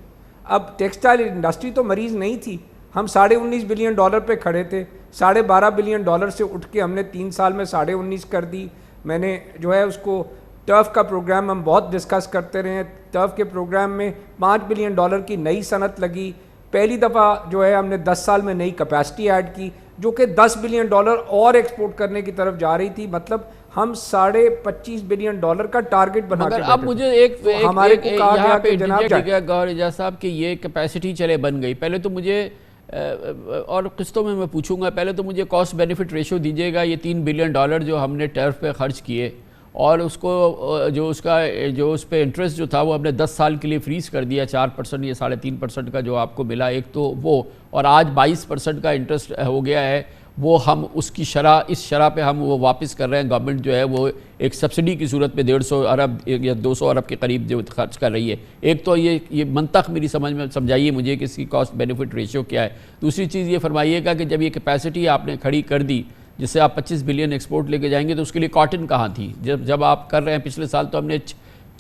اب ٹیکسٹائل انڈسٹری تو مریض نہیں تھی, ہم $19.5 بلین پہ کھڑے تھے, $12.5 بلین سے اٹھ کے ہم نے 3 سال میں 19.5 کر دی. میں نے جو ہے اس کو ٹرف کا پروگرام ہم بہت ڈسکس کرتے رہے ہیں. ٹرف کے پروگرام میں $5 بلین کی نئی صنعت لگی. پہلی دفعہ جو ہے ہم نے 10 سال میں نئی کیپیسٹی ایڈ کی جو کہ $10 بلین اور ایکسپورٹ کرنے کی طرف جا رہی تھی. مطلب ہم $25 بلین کا ٹارگٹ بنا کے, مگر اب مجھے ہمارے کو کہا گیا کہ جناب گور اعجاز صاحب کہ یہ کیپیسٹی چلے بن گئی, پہلے تو مجھے اور قسطوں میں پوچھوں گا, پہلے تو مجھے کاسٹ بینیفٹ ریشو دیجیے گا. یہ $3 بلین جو ہم نے ٹرف پہ خرچ کیے اور اس کو جو اس پہ انٹرسٹ جو تھا وہ ہم نے 10 سال کے لیے فریز کر دیا, 4% یا 3.5% کا جو آپ کو ملا ایک تو وہ, اور آج 22% کا انٹرسٹ ہو گیا ہے. وہ ہم اس کی شرح, اس شرح پہ ہم وہ واپس کر رہے ہیں. گورنمنٹ جو ہے وہ ایک سبسڈی کی صورت میں 150 ارب یا 200 ارب کے قریب جو خرچ کر رہی ہے. ایک تو یہ منطق میری سمجھ میں سمجھائیے مجھے کہ اس کی کاسٹ بینیفٹ ریشیو کیا ہے. دوسری چیز یہ فرمائیے گا کہ جب یہ کیپیسٹی آپ نے کھڑی کر دی جس سے آپ 25 بلین ایکسپورٹ لے کے جائیں گے تو اس کے لیے کاٹن کہاں تھی؟ جب آپ کر رہے ہیں, پچھلے سال تو ہم نے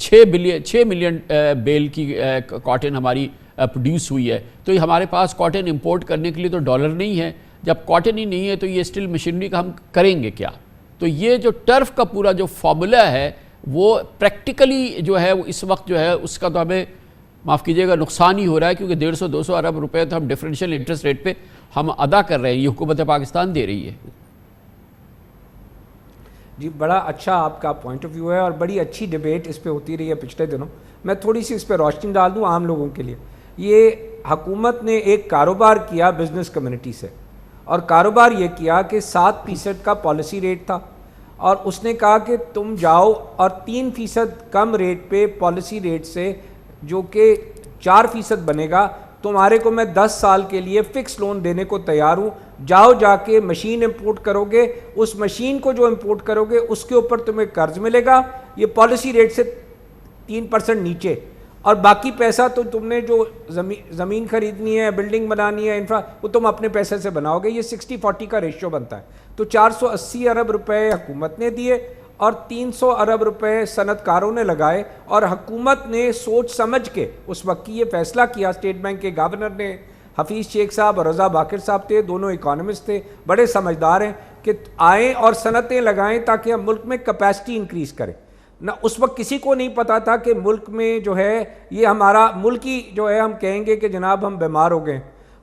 6 ملین بیل کی کاٹن ہماری پروڈیوس ہوئی ہے. تو یہ ہمارے پاس کاٹن امپورٹ کرنے کے لیے تو ڈالر نہیں ہے. جب کاٹن ہی نہیں ہے تو یہ اسٹل مشینری کا ہم کریں گے کیا؟ تو یہ جو ٹرف کا پورا جو فارمولا ہے وہ پریکٹیکلی جو ہے وہ اس وقت جو ہے اس کا تو ہمیں معاف کیجیے گا نقصان ہی ہو رہا ہے, کیونکہ 150-200 ارب روپے تو ہم ڈفرینشیل انٹرسٹ ریٹ پہ ہم ادا کر رہے ہیں, یہ حکومت پاکستان دے رہی ہے. جی بڑا اچھا آپ کا پوائنٹ آف ویو ہے اور بڑی اچھی ڈیبیٹ اس پہ ہوتی رہی ہے پچھلے دنوں. میں تھوڑی سی اس پہ روشنی ڈال دوں عام لوگوں کے لیے. یہ حکومت نے ایک کاروبار کیا بزنس کمیونٹی سے, اور کاروبار یہ کیا کہ 7% کا پالیسی ریٹ تھا, اور اس نے کہا کہ تم جاؤ اور 3% کم ریٹ پہ پالیسی ریٹ سے جو کہ 4% بنے گا, تمہارے کو میں 10 سال کے لیے فکس لون دینے کو تیار ہوں. جاؤ جا کے مشین امپورٹ کرو گے, اس مشین کو جو امپورٹ کرو گے اس کے اوپر تمہیں قرض ملے گا یہ پالیسی ریٹ سے 3% نیچے, اور باقی پیسہ تو تم نے جو زمین خریدنی ہے, بلڈنگ بنانی ہے, انفرا, وہ تم اپنے پیسے سے بناؤ گے. یہ 60-40 کا ریشیو بنتا ہے. تو 480 ارب روپے حکومت نے دیے اور 300 ارب روپے صنعت کاروں نے لگائے, اور حکومت نے سوچ سمجھ کے اس وقت کی یہ فیصلہ کیا. اسٹیٹ بینک کے گورنر نے, حفیظ شیخ صاحب اور رضا باقر صاحب تھے, دونوں اکانومسٹ تھے, بڑے سمجھدار ہیں, کہ آئیں اور صنعتیں لگائیں تاکہ ہم ملک میں کیپیسٹی انکریز کریں. نہ اس وقت کسی کو نہیں پتا تھا کہ ملک میں جو ہے یہ ہمارا ملکی جو ہے ہم کہیں گے کہ جناب ہم بیمار ہو گئے.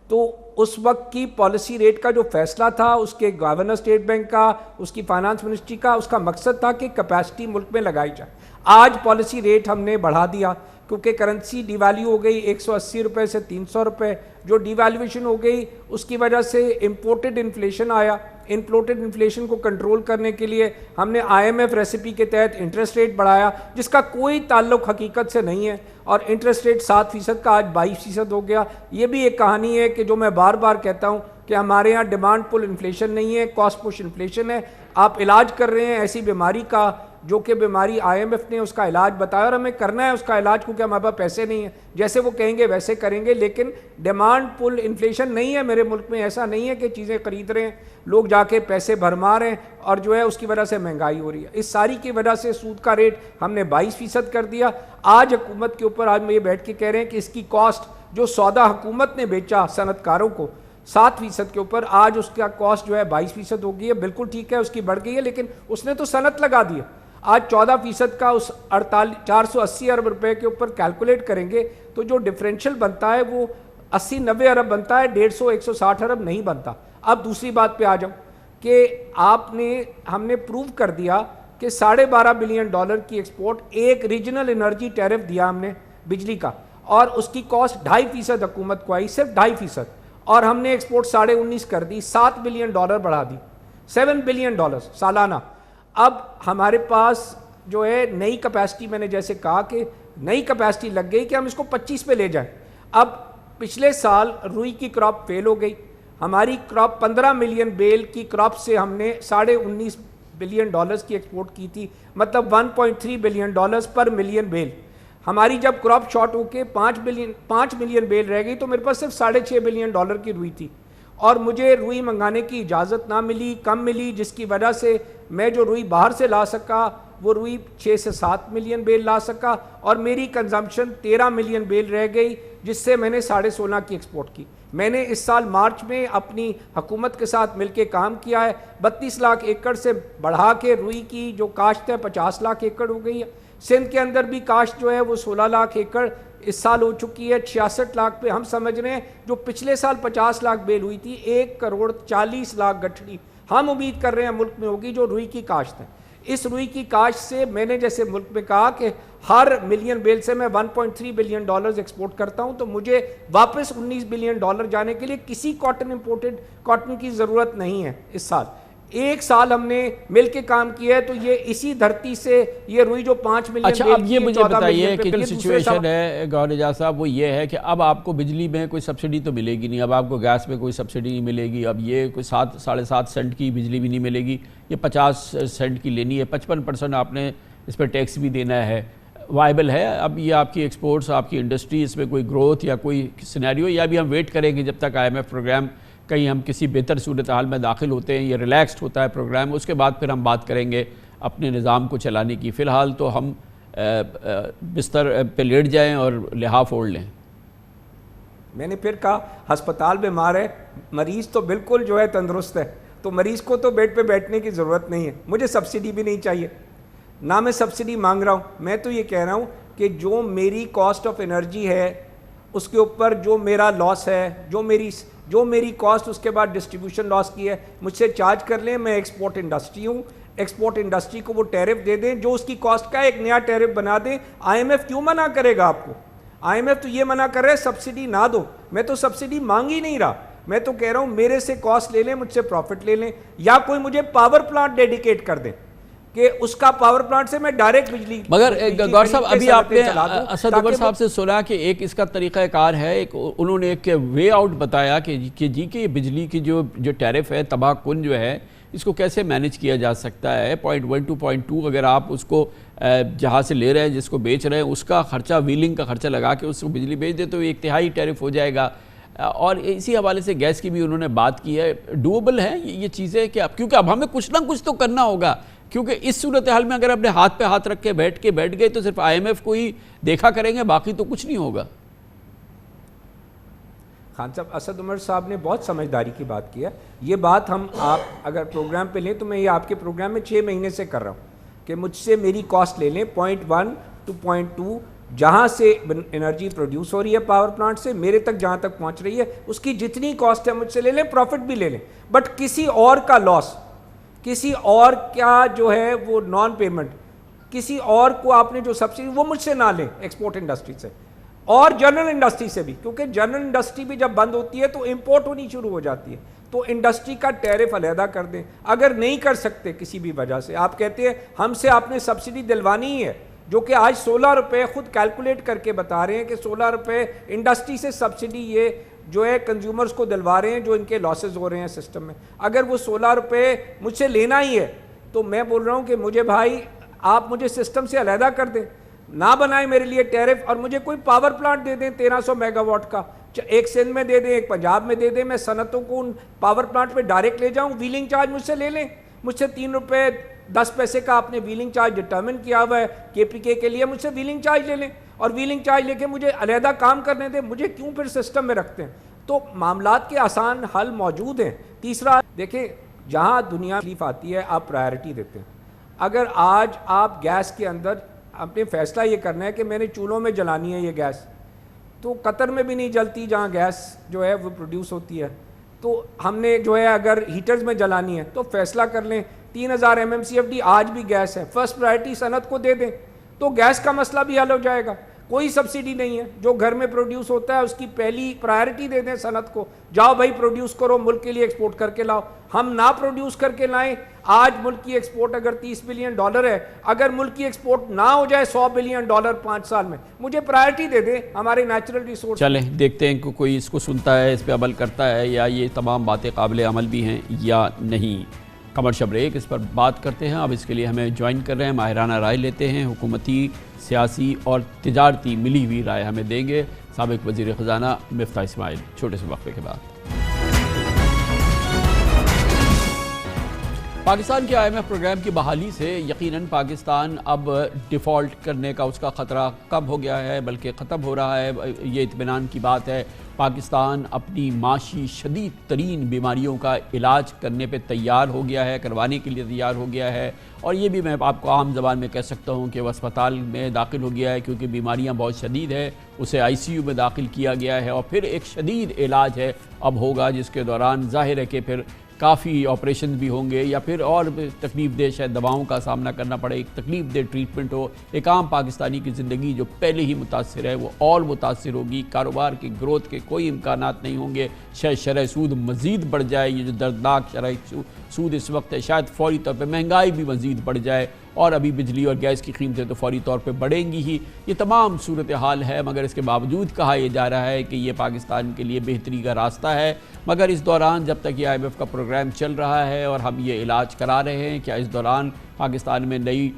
تو اس وقت کی پالیسی ریٹ کا جو فیصلہ تھا اس کے گورنر اسٹیٹ بینک کا, اس کی فائنانس منسٹری کا, اس کا مقصد تھا کہ کیپیسٹی ملک میں لگائی جائے. آج پالیسی ریٹ ہم نے بڑھا دیا کیونکہ کرنسی ڈی ویلیو ہو گئی 180 روپے سے 300 روپے. جو ڈی ویلیویشن ہو گئی اس کی وجہ سے امپورٹڈ انفلیشن آیا. امپورٹڈ انفلیشن کو کنٹرول کرنے کے لیے ہم نے IMF ریسیپی کے تحت انٹرسٹ ریٹ بڑھایا جس کا کوئی تعلق حقیقت سے نہیں ہے, اور انٹرسٹ ریٹ 7% کا آج 22% ہو گیا. یہ بھی ایک کہانی ہے کہ جو میں بار بار کہتا ہوں کہ ہمارے یہاں ڈیمانڈ پل انفلیشن نہیں ہے, کاسٹ پش انفلیشن ہے. آپ علاج کر رہے ہیں ایسی بیماری کا جو کہ بیماری IMF نے اس کا علاج بتایا اور ہمیں کرنا ہے اس کا علاج کیونکہ ہمارے پاس پیسے نہیں ہیں. جیسے وہ کہیں گے ویسے کریں گے, لیکن ڈیمانڈ پل انفلیشن نہیں ہے میرے ملک میں. ایسا نہیں ہے کہ چیزیں خرید رہے ہیں لوگ جا کے پیسے بھرما رہے ہیں اور جو ہے اس کی وجہ سے مہنگائی ہو رہی ہے. اس ساری کی وجہ سے سود کا ریٹ ہم نے 22% کر دیا. آج حکومت کے اوپر, آج میں یہ بیٹھ کے کہہ رہے ہیں کہ اس کی کاسٹ جو سودا حکومت نے بیچا صنعت کاروں کو 7% کے اوپر, آج اس کا کاسٹ جو ہے 22% ہو گئی ہے. بالکل ٹھیک ہے اس کی بڑھ گئی ہے, لیکن اس نے تو صنعت لگا دی ہے. آج 14% کا اس 480 ارب روپے کے اوپر کیلکولیٹ کریں گے تو جو ڈفرینشل بنتا ہے وہ 80-90 ارب بنتا ہے, 150-160 ارب نہیں بنتا. اب دوسری بات پہ آ جاؤں کہ ہم نے پروو کر دیا کہ $12.5 بلین کی ایکسپورٹ, ایک ریجنل انرجی ٹیرف دیا ہم نے بجلی کا, اور اس کی کاسٹ 2.5% حکومت کو آئی, صرف 2.5%, اور ہم نے ایکسپورٹ 19.5 کر دی, $7 بلین بڑھا دی, $7 بلین سالانہ. اب ہمارے پاس جو ہے نئی کیپیسٹی, میں نے جیسے کہا کہ نئی کیپیسٹی لگ گئی کہ ہم اس کو 25 پہ لے جائیں. اب پچھلے سال روئی کی کراپ فیل ہو گئی, ہماری کراپ 15 ملین بیل کی کراپ سے ہم نے $19.5 بلین کی ایکسپورٹ کی تھی, مطلب $1.3 بلین پر ملین بیل. ہماری جب کراپ شارٹ ہو کے 5 ملین بیل رہ گئی تو میرے پاس صرف $6.5 بلین کی روئی تھی, اور مجھے روئی منگانے کی اجازت نہ ملی, کم ملی, جس کی وجہ سے میں جو روئی باہر سے لا سکا وہ روئی 6 سے 7 ملین بیل لا سکا, اور میری کنزمپشن 13 ملین بیل رہ گئی, جس سے میں نے 16.5 کی ایکسپورٹ کی. میں نے اس سال مارچ میں اپنی حکومت کے ساتھ مل کے کام کیا ہے, 32 لاکھ ایکڑ سے بڑھا کے روئی کی جو کاشت ہے 50 لاکھ ایکڑ ہو گئی ہے. سندھ کے اندر بھی کاشت جو ہے وہ 16 لاکھ ایکڑ اس سال ہو چکی ہے, 66 لاکھ پہ ہم سمجھ رہے ہیں. جو پچھلے سال 50 لاکھ بیل ہوئی تھی, 1.40 کروڑ گٹھڑی ہم امید کر رہے ہیں ملک میں ہوگی جو روئی کی کاشت ہے. اس روئی کی کاشت سے میں نے جیسے ملک میں کہا کہ ہر ملین بیل سے میں $1.3 بلین ایکسپورٹ کرتا ہوں, تو مجھے واپس $19 بلین جانے کے لیے کسی کاٹن کی ضرورت نہیں ہے. اس سال 1 سال ہم نے مل کے کام کیا ہے, تو یہ اسی دھرتی سے یہ روئی جو 5 ملین اچھا, اب یہ مجھے بتائیے کہ سچویشن ہے گور اعجاز صاحب, وہ یہ ہے کہ اب آپ کو بجلی میں کوئی سبسڈی تو ملے گی نہیں, اب آپ کو گیس میں کوئی سبسڈی نہیں ملے گی, اب یہ کوئی 7.5 سینٹ کی بجلی بھی نہیں ملے گی, یہ 50 سینٹ کی لینی ہے, 55% آپ نے اس پہ ٹیکس بھی دینا ہے. وائبل ہے اب یہ آپ کی ایکسپورٹس, آپ کی انڈسٹری, اس میں کوئی گروتھ یا کوئی سینیریو, یا بھی ہم ویٹ کریں گے جب تک IMF پروگرام کہیں ہم کسی بہتر صورتحال میں داخل ہوتے ہیں, یہ ریلیکسڈ ہوتا ہے پروگرام, اس کے بعد پھر ہم بات کریں گے اپنے نظام کو چلانے کی. فی الحال تو ہم بستر پہ لیٹ جائیں اور لحاف اوڑھ لیں. میں نے پھر کہا ہسپتال بیمار ہے, مریض تو بالکل جو ہے تندرست ہے, تو مریض کو تو بیڈ پہ بیٹھنے کی ضرورت نہیں ہے. مجھے سبسڈی بھی نہیں چاہیے, نہ میں سبسڈی مانگ رہا ہوں. میں تو یہ کہہ رہا ہوں کہ جو میری کاسٹ آف انرجی ہے اس کے اوپر جو میرا لاس ہے, جو میری کاسٹ اس کے بعد ڈسٹریبیوشن لاس کی ہے, مجھ سے چارج کر لیں. میں ایکسپورٹ انڈسٹری ہوں, ایکسپورٹ انڈسٹری کو وہ ٹیرف دے دیں جو اس کی کاسٹ کا ایک نیا ٹیرف بنا دیں. IMF کیوں منع کرے گا آپ کو؟ IMF تو یہ منع کر رہے ہیں سبسڈی نہ دو. میں تو سبسڈی مانگ ہی نہیں رہا, میں تو کہہ رہا ہوں میرے سے کاسٹ لے لیں, مجھ سے پروفٹ لے لیں, یا کوئی مجھے پاور پلانٹ ڈیڈیکیٹ کر دیں کہ اس کا پاور پلانٹ سے میں ڈائریکٹ بجلی. مگر گور صاحب ابھی آپ نے اسد عمر صاحب سے سنا کہ ایک اس کا طریقہ کار ہے, ایک انہوں نے ایک وے آؤٹ بتایا کہ جی کہ بجلی کی جو ٹیرف ہے تباہ کن جو ہے, اس کو کیسے مینیج کیا جا سکتا ہے. 0.1 to 0.2 اگر آپ اس کو جہاں سے لے رہے ہیں, جس کو بیچ رہے ہیں, اس کا خرچہ, ویلنگ کا خرچہ لگا کے اس کو بجلی بیچ دے تو 1/3 ٹیرف ہو جائے گا. اور اسی حوالے سے گیس کی بھی انہوں نے بات کی ہے. ڈویبل ہے یہ چیزیں کہ اب کیونکہ اب ہمیں کچھ نہ کچھ تو کرنا ہوگا, کیونکہ اس صورتحال میں اگر اپنے ہاتھ پہ ہاتھ رکھ کے بیٹھ گئے تو صرف IMF کو ہی دیکھا کریں گے, باقی تو کچھ نہیں ہوگا. خان صاحب, اسد عمر صاحب نے بہت سمجھداری کی بات کی ہے. یہ بات ہم آپ اگر پروگرام پہ لیں تو میں یہ آپ کے پروگرام میں 6 مہینے سے کر رہا ہوں کہ مجھ سے میری کاسٹ لے لیں 0.1 to 0.2, جہاں سے انرجی پروڈیوس ہو رہی ہے پاور پلانٹ سے میرے تک جہاں تک پہنچ رہی ہے, اس کی جتنی کاسٹ ہے مجھ سے لے لیں, پروفٹ بھی لے لیں, بٹ کسی اور کا لاس, کسی اور کیا جو ہے وہ نان پیمنٹ, کسی اور کو آپ نے جو سبسڈی وہ مجھ سے نہ لیں, ایکسپورٹ انڈسٹری سے اور جنرل انڈسٹری سے بھی, کیونکہ جنرل انڈسٹری بھی جب بند ہوتی ہے تو امپورٹ ہونی شروع ہو جاتی ہے, تو انڈسٹری کا ٹیرف علیحدہ کر دیں. اگر نہیں کر سکتے کسی بھی وجہ سے, آپ کہتے ہیں ہم سے آپ نے سبسڈی دلوانی ہی ہے, جو کہ آج 16 روپے خود کیلکولیٹ کر کے بتا رہے ہیں کہ 16 روپے انڈسٹری سے سبسڈی یہ جو ہے کنزیومرز کو دلوا رہے ہیں جو ان کے لاسز ہو رہے ہیں سسٹم میں. اگر وہ 16 روپے مجھ سے لینا ہی ہے تو میں بول رہا ہوں کہ مجھے بھائی آپ مجھے سسٹم سے علیحدہ کر دیں, نہ بنائیں میرے لیے ٹیرف, اور مجھے کوئی پاور پلانٹ دے دیں 1300 میگا واٹ کا, ایک سندھ میں دے دیں, ایک پنجاب میں دے دیں, میں صنعتوں کو ان پاور پلانٹ پہ ڈائریکٹ لے جاؤں, ویلنگ چارج مجھ سے لے لیں, مجھ سے 3 روپے 10 پیسے کا آپ نے ویلنگ چارج ڈٹرمن کیا ہوا ہے کے پی کے لیے, مجھ سے ویلنگ چارج لے لیں, اور ویلنگ چارج لے کے مجھے علیحدہ کام کرنے دیں, مجھے کیوں پھر سسٹم میں رکھتے ہیں. تو معاملات کے آسان حل موجود ہیں. تیسرا دیکھیں, جہاں دنیا تکلیف آتی ہے آپ پرائرٹی دیتے ہیں. اگر آج آپ گیس کے اندر اپنے فیصلہ یہ کرنا ہے کہ میں نے چولہوں میں جلانی ہے یہ گیس, تو قطر میں بھی نہیں جلتی جہاں گیس جو ہے وہ پروڈیوس ہوتی ہے, تو ہم نے جو ہے اگر ہیٹرز میں جلانی ہے تو فیصلہ کر لیں 3000 MMCFD آج بھی گیس ہے, فرسٹ پرائرٹی صنعت کو دے دیں, تو گیس کا مسئلہ بھی حل ہو جائے گا. کوئی سبسڈی نہیں ہے, جو گھر میں پروڈیوس ہوتا ہے اس کی پہلی پرائرٹی دے دیں صنعت کو, جاؤ بھائی پروڈیوس کرو, ملک کے لیے ایکسپورٹ کر کے لاؤ. ہم نہ پروڈیوس کر کے لائیں, آج ملک کی ایکسپورٹ اگر $30 بلین ہے, اگر ملک کی ایکسپورٹ نہ ہو جائے $100 بلین 5 سال میں, مجھے پرائرٹی دے دیں ہمارے نیچرل ریسورس. چلیں دیکھتے ہیں کہ کوئی اس کو سنتا ہے, اس پہ عمل کرتا ہے, یا یہ تمام باتیں قابل عمل بھی ہیں یا نہیں. کمرشل بریک, اس پر بات کرتے ہیں. اب اس کے لیے ہمیں جوائن کر رہے ہیں, ماہرانہ رائے لیتے ہیں, حکومتی, سیاسی اور تجارتی ملی ہوئی رائے ہمیں دیں گے سابق وزیر خزانہ مفتاح اسماعیل. چھوٹے سے وقفے کے بعد. پاکستان کے IMF پروگرام کی بحالی سے یقیناً پاکستان اب ڈیفالٹ کرنے کا اس کا خطرہ کم ہو گیا ہے, بلکہ ختم ہو رہا ہے. یہ اطمینان کی بات ہے. پاکستان اپنی معاشی شدید ترین بیماریوں کا علاج کرنے پہ تیار ہو گیا ہے, کروانے کے لیے تیار ہو گیا ہے, اور یہ بھی میں آپ کو عام زبان میں کہہ سکتا ہوں کہ وہ اسپتال میں داخل ہو گیا ہے, کیونکہ بیماریاں بہت شدید ہے. اسے ICU میں داخل کیا گیا ہے, اور پھر ایک شدید علاج ہے اب ہوگا, جس کے دوران ظاہر ہے کہ پھر کافی آپریشن بھی ہوں گے, یا پھر اور تکلیف دہ شاید دواؤں کا سامنا کرنا پڑے, ایک تکلیف دہ ٹریٹمنٹ ہو. ایک عام پاکستانی کی زندگی جو پہلے ہی متاثر ہے وہ اور متاثر ہوگی. کاروبار کی گروتھ کے کوئی امکانات نہیں ہوں گے. شاید شرح سود مزید بڑھ جائے, یہ جو دردناک شرح سود اس وقت ہے, شاید فوری طور پہ مہنگائی بھی مزید بڑھ جائے, اور ابھی بجلی اور گیس کی قیمتیں تو فوری طور پہ بڑھیں گی ہی. یہ تمام صورتحال ہے, مگر اس کے باوجود کہا یہ جا رہا ہے کہ یہ پاکستان کے لیے بہتری کا راستہ ہے. مگر اس دوران جب تک یہ IMF کا پروگرام چل رہا ہے اور ہم یہ علاج کرا رہے ہیں, کیا اس دوران پاکستان میں نئی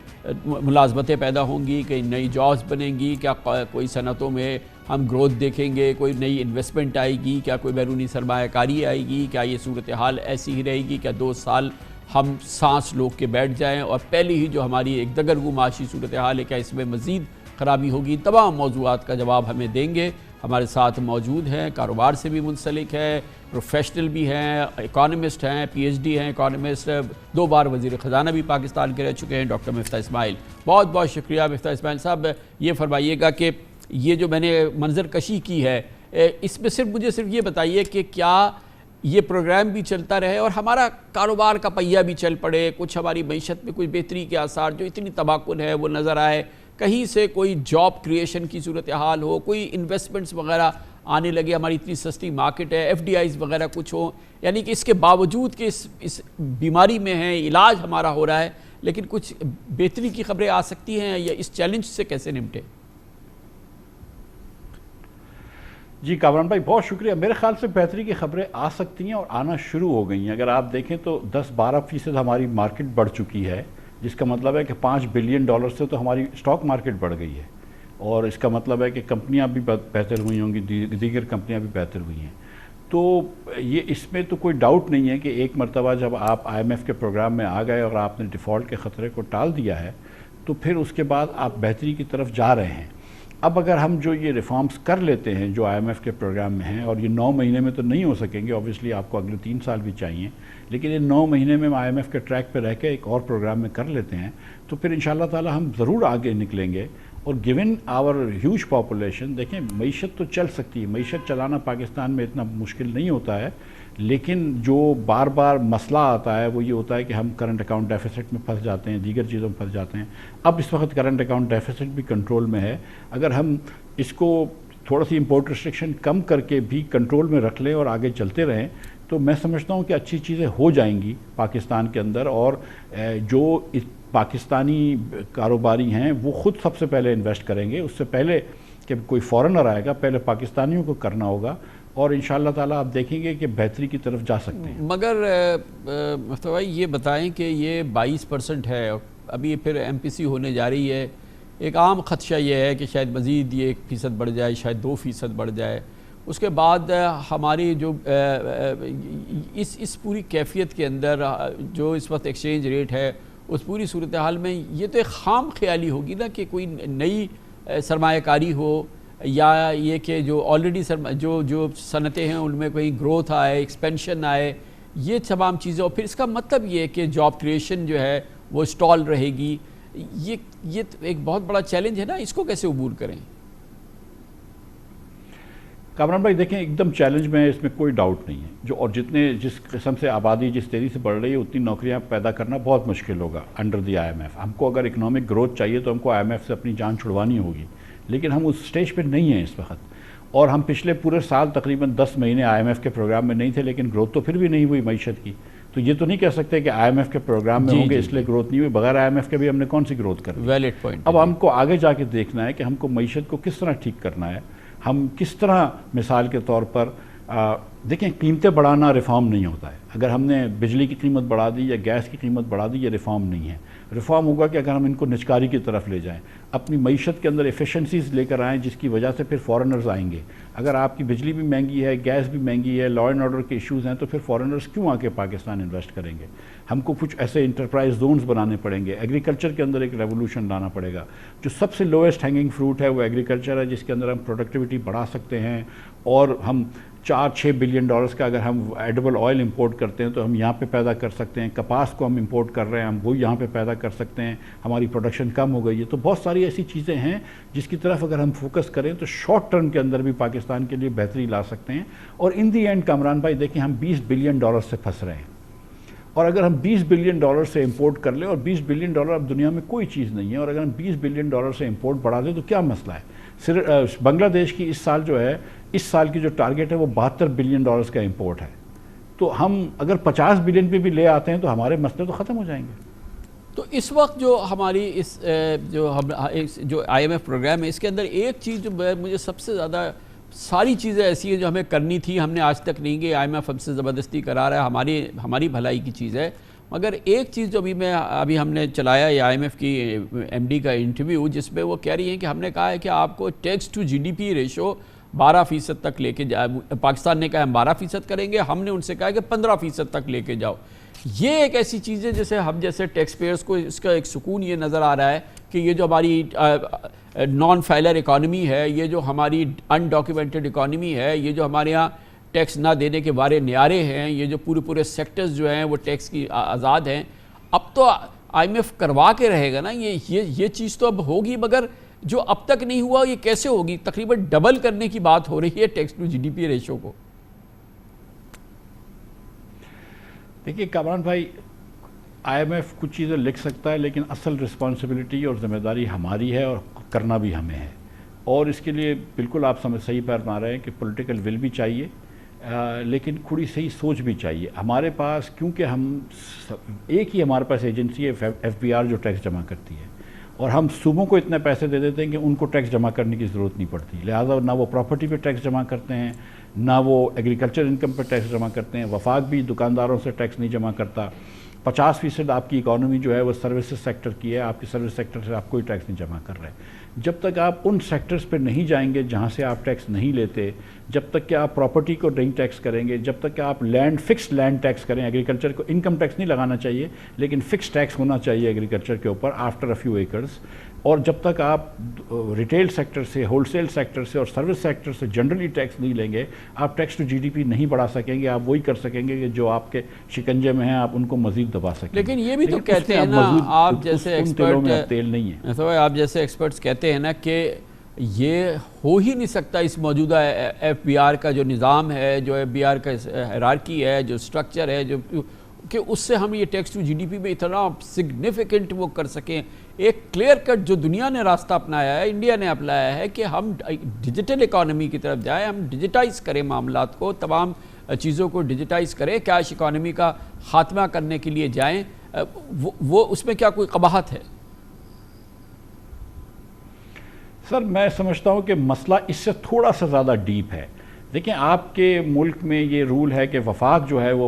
ملازمتیں پیدا ہوں گی, کئی نئی جابس بنیں گی, کیا کوئی صنعتوں میں ہم گروتھ دیکھیں گے, کوئی نئی انویسٹمنٹ آئے گی, کیا کوئی بیرونی سرمایہ کاری آئے گی, کیا یہ صورتحال ایسی ہی رہے گی, کیا 2 سال ہم سانس روک کے بیٹھ جائیں اور پہلے ہی جو ہماری ایک دگرگوں معاشی صورتحال ہے کیا اس میں مزید خرابی ہوگی. تمام موضوعات کا جواب ہمیں دیں گے. ہمارے ساتھ موجود ہیں, کاروبار سے بھی منسلک ہے, پروفیشنل بھی ہیں, اکانومسٹ ہیں, PhD ہیں اکانومسٹ, 2 بار وزیر خزانہ بھی پاکستان کے رہ چکے ہیں, ڈاکٹر مفتاح اسماعیل. بہت بہت شکریہ مفتاح اسماعیل صاحب. یہ فرمائیے گا کہ یہ جو میں نے منظر کشی کی ہے, اس میں مجھے صرف یہ بتائیے کہ کیا یہ پروگرام بھی چلتا رہے اور ہمارا کاروبار کا پہیہ بھی چل پڑے, کچھ ہماری معیشت میں کچھ بہتری کے آثار جو اتنی تباکن ہے وہ نظر آئے, کہیں سے کوئی جاب کریشن کی صورتحال ہو, کوئی انویسٹمنٹس وغیرہ آنے لگے, ہماری اتنی سستی مارکیٹ ہے, FDIs وغیرہ کچھ ہو, یعنی کہ اس کے باوجود کہ اس بیماری میں ہیں, علاج ہمارا ہو رہا ہے, لیکن کچھ بہتری کی خبریں آ سکتی ہیں, یا اس چیلنج سے کیسے نمٹے؟ جی کامران بھائی بہت شکریہ. میرے خیال سے بہتری کی خبریں آ سکتی ہیں اور آنا شروع ہو گئی ہیں. اگر آپ دیکھیں تو 10-12% ہماری مارکیٹ بڑھ چکی ہے, جس کا مطلب ہے کہ $5 بلین سے تو ہماری اسٹاک مارکیٹ بڑھ گئی ہے, اور اس کا مطلب ہے کہ کمپنیاں بھی بہتر ہوئی ہوں گی, دیگر کمپنیاں بھی بہتر ہوئی ہیں. تو یہ اس میں تو کوئی ڈاؤٹ نہیں ہے کہ ایک مرتبہ جب آپ IMF کے پروگرام میں آ گئے اور آپ نے ڈیفالٹ کے خطرے کو ٹال دیا ہے, تو پھر اس کے بعد آپ بہتری کی طرف جا رہے ہیں. اب اگر ہم جو یہ ریفارمز کر لیتے ہیں جو IMF کے پروگرام میں ہیں, اور یہ 9 مہینے میں تو نہیں ہو سکیں گے, اوبیسلی آپ کو اگلے 3 سال بھی چاہیے, لیکن یہ 9 مہینے میں IMF کے ٹریک پہ رہ کے ایک اور پروگرام میں کر لیتے ہیں, تو پھر انشاءاللہ تعالی ہم ضرور آگے نکلیں گے. اور گیون آور ہیوج پاپولیشن, دیکھیں معیشت تو چل سکتی ہے, معیشت چلانا پاکستان میں اتنا مشکل نہیں ہوتا ہے, لیکن جو بار بار مسئلہ آتا ہے وہ یہ ہوتا ہے کہ ہم کرنٹ اکاؤنٹ ڈیفیسٹ میں پھنس جاتے ہیں, دیگر چیزوں میں پھنس جاتے ہیں. اب اس وقت کرنٹ اکاؤنٹ ڈیفیسٹ بھی کنٹرول میں ہے. اگر ہم اس کو تھوڑا سی امپورٹ ریسٹرکشن کم کر کے بھی کنٹرول میں رکھ لیں اور آگے چلتے رہیں, تو میں سمجھتا ہوں کہ اچھی چیزیں ہو جائیں گی پاکستان کے اندر. اور جو پاکستانی کاروباری ہیں وہ خود سب سے پہلے انویسٹ کریں گے, اس سے پہلے کہ کوئی فورنر آئے گا, پہلے پاکستانیوں کو کرنا ہوگا, اور انشاءاللہ تعالیٰ آپ دیکھیں گے کہ بہتری کی طرف جا سکتے ہیں. مگر مفتاح بھائی یہ بتائیں کہ یہ 22% ہے ابھی پھر MPC ہونے جا رہی ہے، ایک عام خدشہ یہ ہے کہ شاید مزید یہ 1% بڑھ جائے، شاید 2% بڑھ جائے. اس کے بعد ہماری جو اس پوری کیفیت کے اندر جو اس وقت ایکسچینج ریٹ ہے، اس پوری صورتحال میں یہ تو ایک خام خیالی ہوگی نا کہ کوئی نئی سرمایہ کاری ہو، یا یہ کہ جو آلریڈی جو صنعتیں ہیں ان میں کوئی گروتھ آئے، ایکسپینشن آئے، یہ تمام چیزیں. اور پھر اس کا مطلب یہ کہ جاب کریشن جو ہے وہ اسٹال رہے گی. یہ ایک بہت بڑا چیلنج ہے نا، اس کو کیسے عبور کریں؟ کامران بھائی دیکھیں، ایک دم چیلنج میں اس میں کوئی ڈاؤٹ نہیں ہے. اور جس قسم سے آبادی جس تیزی سے بڑھ رہی ہے، اتنی نوکریاں پیدا کرنا بہت مشکل ہوگا انڈر دی IMF. ہم کو اگر اکنامک گروتھ چاہیے تو ہم کو IMF سے اپنی جان چھڑوانی ہوگی، لیکن ہم اس سٹیج پہ نہیں ہیں اس وقت. اور ہم پچھلے پورے سال تقریباً 10 مہینے IMF کے پروگرام میں نہیں تھے، لیکن گروتھ تو پھر بھی نہیں ہوئی معیشت کی. تو یہ تو نہیں کہہ سکتے کہ IMF کے پروگرام میں ہوں گے اس لیے گروتھ نہیں ہوئی. بغیر IMF کے بھی ہم نے کون سی گروتھ کرنی؟ Valid point. اب ہم کو آگے جا کے دیکھنا ہے کہ ہم کو معیشت کو کس طرح ٹھیک کرنا ہے. ہم کس طرح، مثال کے طور پر دیکھیں، قیمتیں بڑھانا ریفارم نہیں ہوتا ہے. اگر ہم نے بجلی کی قیمت بڑھا دی یا گیس کی قیمت بڑھا دی، یہ ریفارم نہیں ہے. ریفارم ہوگا کہ اگر ہم ان کو نجکاری کی طرف لے جائیں، اپنی معیشت کے اندر ایفیشنسیز لے کر آئیں، جس کی وجہ سے پھر فارنرز آئیں گے. اگر آپ کی بجلی بھی مہنگی ہے، گیس بھی مہنگی ہے، لا اینڈ آرڈر کے ایشوز ہیں، تو پھر فارنرز کیوں آ کے پاکستان انویسٹ کریں گے؟ ہم کو کچھ ایسے انٹرپرائز زونز بنانے پڑیں گے. ایگریکلچر کے اندر ایک ریولوشن لانا پڑے گا. جو سب سے لویسٹ ہینگنگ فروٹ ہے وہ ایگریکلچر ہے، جس کے اندر ہم پروڈکٹیوٹی بڑھا سکتے ہیں. اور ہم 4-6 بلین ڈالرز کا اگر ہم ایڈیبل آئل امپورٹ کرتے ہیں تو ہم یہاں پہ پیدا کر سکتے ہیں. کپاس کو ہم امپورٹ کر رہے ہیں، ہم وہ یہاں پہ پیدا کر سکتے ہیں. ہماری پروڈکشن کم ہو گئی ہے. تو بہت ساری ایسی چیزیں ہیں جس کی طرف اگر ہم فوکس کریں تو شارٹ ٹرم کے اندر بھی پاکستان کے لیے بہتری لا سکتے ہیں. اور ان دی اینڈ کامران بھائی دیکھیں، ہم 20 بلین ڈالر سے پھنس رہے ہیں. اور اگر ہم 20 بلین ڈالر سے امپورٹ کر لیں، اور 20 بلین ڈالر اب دنیا میں کوئی چیز نہیں ہے، اور اگر ہم 20 بلین ڈالر سے امپورٹ بڑھا دیں تو کیا مسئلہ ہے؟ صرف بنگلہ دیش کی اس سال کی جو ٹارگٹ ہے وہ 72 بلین ڈالرز کا امپورٹ ہے. تو ہم اگر 50 بلین پہ بھی لے آتے ہیں تو ہمارے مسئلے تو ختم ہو جائیں گے. تو اس وقت جو ہماری جو IMF پروگرام ہے، اس کے اندر ایک چیز جو مجھے سب سے زیادہ، ساری چیزیں ایسی ہیں جو ہمیں کرنی تھی، ہم نے آج تک نہیں کی. IMF ہم سے زبردستی کرا رہا ہے، ہماری بھلائی کی چیز ہے. مگر ایک چیز جو ابھی ہم نے چلایا یہ IMF کی MD کا انٹرویو، جس میں وہ کہہ رہی ہیں کہ ہم نے کہا ہے کہ آپ کو ٹیکس ٹو GDP ریشو 12% تک لے کے پاکستان نے کہا ہم 12% کریں گے، ہم نے ان سے کہا کہ 15% تک لے کے جاؤ. یہ ایک ایسی چیز ہے جسے ہم جیسے ٹیکس پیئرز کو اس کا ایک سکون یہ نظر آ رہا ہے کہ یہ جو ہماری نان فائلر اکانومی ہے، یہ جو ہماری انڈاکیومنٹڈ اکانومی ہے، یہ جو ہمارے ہاں ٹیکس نہ دینے کے بارے نیارے ہیں، یہ جو پورے سیکٹرز جو ہیں وہ ٹیکس کی آزاد ہیں، اب تو IMF کروا کے رہے گا نا. یہ چیز تو اب ہوگی، مگر جو اب تک نہیں ہوا یہ کیسے ہوگی؟ تقریباً ڈبل کرنے کی بات ہو رہی ہے ٹیکس ٹو GDP ریشو کو. دیکھیے کامران بھائی، IMF کچھ چیزیں لکھ سکتا ہے، لیکن اصل رسپانسبلٹی اور ذمہ داری ہماری ہے، اور کرنا بھی ہمیں ہے. اور اس کے لیے بالکل آپ صحیح فرما رہے ہیں کہ پولیٹیکل ول بھی چاہیے، لیکن تھوڑی صحیح سوچ بھی چاہیے. ہمارے پاس کیونکہ ایک ہی ہمارے پاس ایجنسی ہے FBR جو ٹیکس جمع کرتی ہے، اور ہم صوبوں کو اتنے پیسے دے دیتے ہیں کہ ان کو ٹیکس جمع کرنے کی ضرورت نہیں پڑتی. لہٰذا نہ وہ پراپرٹی پہ ٹیکس جمع کرتے ہیں، نہ وہ ایگریکلچر انکم پہ ٹیکس جمع کرتے ہیں. وفاق بھی دکانداروں سے ٹیکس نہیں جمع کرتا. 50% آپ کی اکانومی جو ہے وہ سروسز سیکٹر کی ہے، آپ کی سروس سیکٹر سے آپ کوئی ٹیکس نہیں جمع کر رہے. جب تک آپ ان سیکٹرز پہ نہیں جائیں گے جہاں سے آپ ٹیکس نہیں لیتے، جب تک کہ آپ پراپرٹی کو نہیں ٹیکس کریں گے، جب تک کہ آپ فکسڈ لینڈ ٹیکس کریں. ایگریکلچر کو انکم ٹیکس نہیں لگانا چاہیے، لیکن فکس ٹیکس ہونا چاہیے ایگریکلچر کے اوپر آفٹر اے فیو ایکرز. اور جب تک آپ ریٹیل سیکٹر سے، ہول سیل سیکٹر سے اور سروس سیکٹر سے جنرلی ٹیکس نہیں لیں گے، آپ ٹیکس ٹو GDP نہیں بڑھا سکیں گے. آپ وہی کر سکیں گے کہ جو آپ کے شکنجے میں ہیں آپ ان کو مزید دبا سکیں. لیکن یہ بھی تو کہتے ہیں نا آپ جیسے ایکسپرٹ، تیل نہیں ہے، آپ جیسے ایکسپرٹس کہتے ہیں نا کہ یہ ہو ہی نہیں سکتا اس موجودہ FBR کا جو نظام ہے، جو FBR کا ہیرارکی ہے، جو سٹرکچر ہے، جو کہ اس سے ہم یہ ٹیکس ٹو GDP میں اتنا سگنیفیکنٹ وہ کر سکیں. ایک کلیئر کٹ جو دنیا نے راستہ اپنایا ہے، انڈیا نے اپنایا ہے کہ ہم ڈیجیٹل اکانومی کی طرف جائیں، ہم ڈیجیٹائز کریں معاملات کو، تمام چیزوں کو ڈیجیٹائز کریں، کیش اکانومی کا خاتمہ کرنے کے لیے جائیں. وہ اس میں کیا کوئی قباحت ہے؟ سر میں سمجھتا ہوں کہ مسئلہ اس سے تھوڑا سا زیادہ ڈیپ ہے. دیکھیں آپ کے ملک میں یہ رول ہے کہ وفاق جو ہے وہ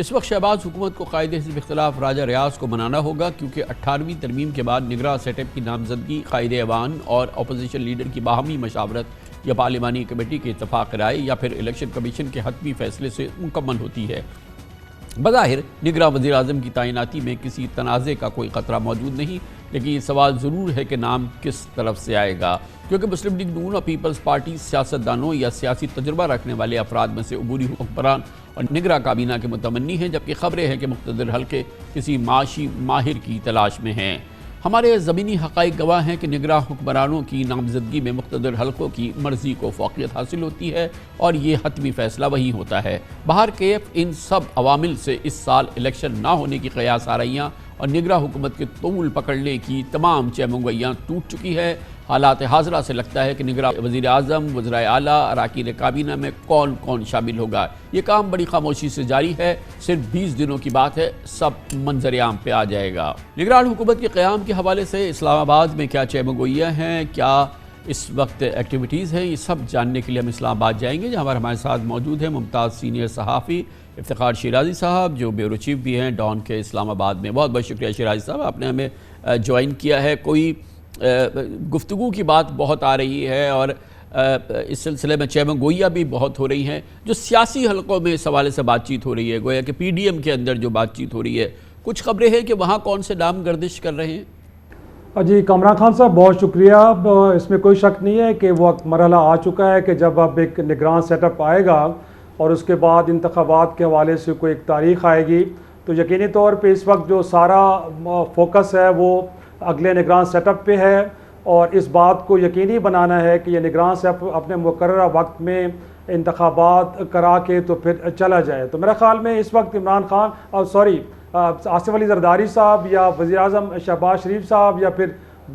اس وقت شہباز حکومت کو قائد حزب اختلاف راجہ ریاض کو منانا ہوگا، کیونکہ 18ویں ترمیم کے بعد نگراں سیٹ اپ کی نامزدگی قائد ایوان اور اپوزیشن لیڈر کی باہمی مشاورت یا پارلیمانی کمیٹی کے اتفاق رائے یا پھر الیکشن کمیشن کے حتمی فیصلے سے مکمل ہوتی ہے۔ بظاہر نگراں وزیر اعظم کی تعیناتی میں کسی تنازع کا کوئی خطرہ موجود نہیں، لیکن یہ سوال ضرور ہے کہ نام کس طرف سے آئے گا، کیونکہ مسلم لیگ نون اور پیپلز پارٹی سیاستدانوں یا سیاسی تجربہ رکھنے والے افراد میں سے عبوری حکمران اور نگراں کابینہ کے متمنی ہیں، جبکہ خبریں ہیں کہ مقتدر حلقے کسی معاشی ماہر کی تلاش میں ہیں۔ ہمارے زمینی حقائق گواہ ہیں کہ نگراں حکمرانوں کی نامزدگی میں مقتدر حلقوں کی مرضی کو فوقیت حاصل ہوتی ہے اور یہ حتمی فیصلہ وہی ہوتا ہے۔ بہر کیف ان سب عوامل سے اس سال الیکشن نہ ہونے کی قیاس آرائیاں اور نگراں حکومت کے طول پکڑنے کی تمام چیمنگوئیاں ٹوٹ چکی ہے۔ حالات حاضرہ سے لگتا ہے کہ نگراں وزیر اعظم، وزرائے اعلیٰ، اراکین کابینہ میں کون کون شامل ہوگا، یہ کام بڑی خاموشی سے جاری ہے۔ صرف 20 دنوں کی بات ہے، سب منظر عام پہ آ جائے گا۔ نگران حکومت کے قیام کے حوالے سے اسلام آباد میں کیا چیمنگوئیاں ہیں، کیا اس وقت ایکٹیویٹیز ہیں، یہ سب جاننے کے لیے ہم اسلام آباد جائیں گے، جہاں ہمارے ساتھ موجود ہیں ممتاز سینئر صحافی افتخار شیرازی صاحب، جو بیورو چیف بھی ہیں ڈان کے اسلام آباد میں۔ بہت بہت شکریہ شیرازی صاحب، آپ نے ہمیں جوائن کیا ہے۔ کوئی گفتگو کی بات بہت آ رہی ہے اور اس سلسلے میں چیمنگوئیاں بھی بہت ہو رہی ہیں، جو سیاسی حلقوں میں اس حوالے سے بات چیت ہو رہی ہے، گویا کہ پی ڈی ایم کے اندر جو بات چیت ہو رہی ہے، کچھ خبریں ہیں کہ وہاں کون سے نام گردش کر رہے ہیں؟ جی کامران خان صاحب بہت شکریہ۔ اس میں کوئی شک نہیں ہے کہ وہ مرحلہ آ چکا ہے کہ جب اب ایک نگران سیٹ اپ آئے گا اور اس کے بعد انتخابات کے حوالے سے کوئی ایک تاریخ آئے گی، تو یقینی طور پہ اس وقت جو سارا فوکس ہے وہ اگلے نگران سیٹ اپ پہ ہے، اور اس بات کو یقینی بنانا ہے کہ یہ نگران سیٹ اپ اپنے مقررہ وقت میں انتخابات کرا کے تو پھر چلا جائے۔ تو میرا خیال میں اس وقت عمران خان آصف علی زرداری صاحب یا وزیر اعظم شہباز شریف صاحب یا پھر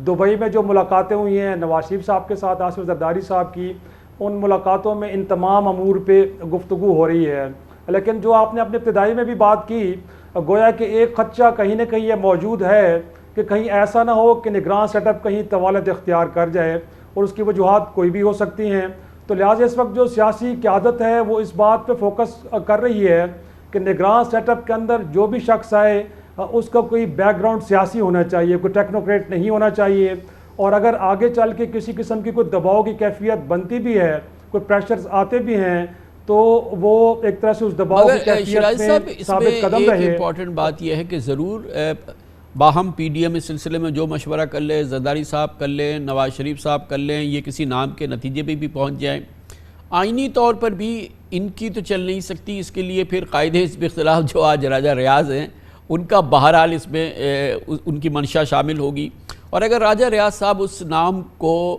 دبئی میں جو ملاقاتیں ہوئی ہیں نواز شریف صاحب کے ساتھ آصف زرداری صاحب کی، ان ملاقاتوں میں ان تمام امور پہ گفتگو ہو رہی ہے۔ لیکن جو آپ نے اپنے ابتدائی میں بھی بات کی، گویا کہ ایک خدشہ کہیں نہ کہیں یہ موجود ہے کہ کہیں ایسا نہ ہو کہ نگران سیٹ اپ کہیں طوالت اختیار کر جائے، اور اس کی وجوہات کوئی بھی ہو سکتی ہیں۔ تو لہٰذا اس وقت جو سیاسی قیادت ہے وہ اس بات پہ فوکس کر رہی ہے کہ نگران سیٹ اپ کے اندر جو بھی شخص آئے اس کا کوئی بیک گراؤنڈ سیاسی ہونا چاہیے، کوئی ٹیکنوکریٹ نہیں ہونا چاہیے، اور اگر آگے چل کے کسی قسم کی کوئی دباؤ کی کیفیت بنتی بھی ہے، کوئی پریشرز آتے بھی ہیں، تو وہ ایک طرح سے اس دباؤ کی کیفیت میں ثابت قدم رہے۔ ایک امپورٹنٹ بات یہ ہے کہ ضرور باہم پی ڈی ایم اس سلسلے میں جو مشورہ کر لے، زرداری صاحب کر لیں، نواز شریف صاحب کر لیں، یہ کسی نام کے نتیجے پہ بھی پہنچ جائیں، آئینی طور پر بھی ان کی تو چل نہیں سکتی۔ اس کے لیے پھر قائد حزب اختلاف جو آج راجہ ریاض ہیں، ان کا بہرحال اس میں ان کی منشا شامل ہوگی، اور اگر راجہ ریاض صاحب اس نام کو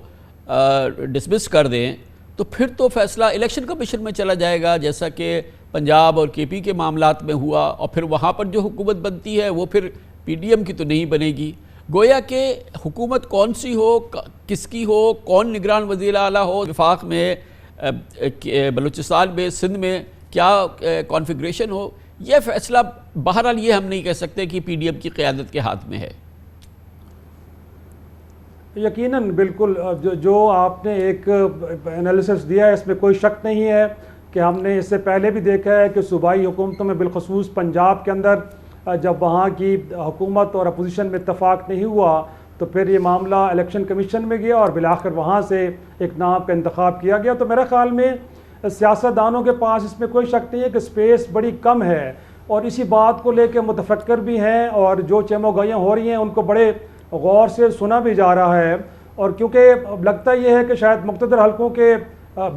ڈسمس کر دیں تو پھر تو فیصلہ الیکشن کمیشن میں چلا جائے گا، جیسا کہ پنجاب اور کے پی کے معاملات میں ہوا، اور پھر وہاں پر جو حکومت بنتی ہے وہ پھر پی ڈی ایم کی تو نہیں بنے گی۔ گویا کہ حکومت کون سی ہو، کس کی ہو، کون نگران وزیر اعلیٰ ہو، وفاق میں، بلوچستان میں، سندھ میں کیا کانفیگریشن ہو، یہ فیصلہ بہرحال یہ ہم نہیں کہہ سکتے کہ پی ڈی ایم کی قیادت کے ہاتھ میں ہے۔ یقیناً بالکل جو آپ نے ایک انالیسس دیا ہے اس میں کوئی شک نہیں ہے کہ ہم نے اس سے پہلے بھی دیکھا ہے کہ صوبائی حکومتوں میں بالخصوص پنجاب کے اندر جب وہاں کی حکومت اور اپوزیشن میں اتفاق نہیں ہوا تو پھر یہ معاملہ الیکشن کمیشن میں گیا اور بالآخر وہاں سے ایک نام کا انتخاب کیا گیا۔ تو میرے خیال میں سیاستدانوں کے پاس اس میں کوئی شک نہیں ہے کہ سپیس بڑی کم ہے، اور اسی بات کو لے کے متفکر بھی ہیں، اور جو چیموگائیاں ہو رہی ہیں ان کو بڑے غور سے سنا بھی جا رہا ہے، اور کیونکہ لگتا یہ ہے کہ شاید مقتدر حلقوں کے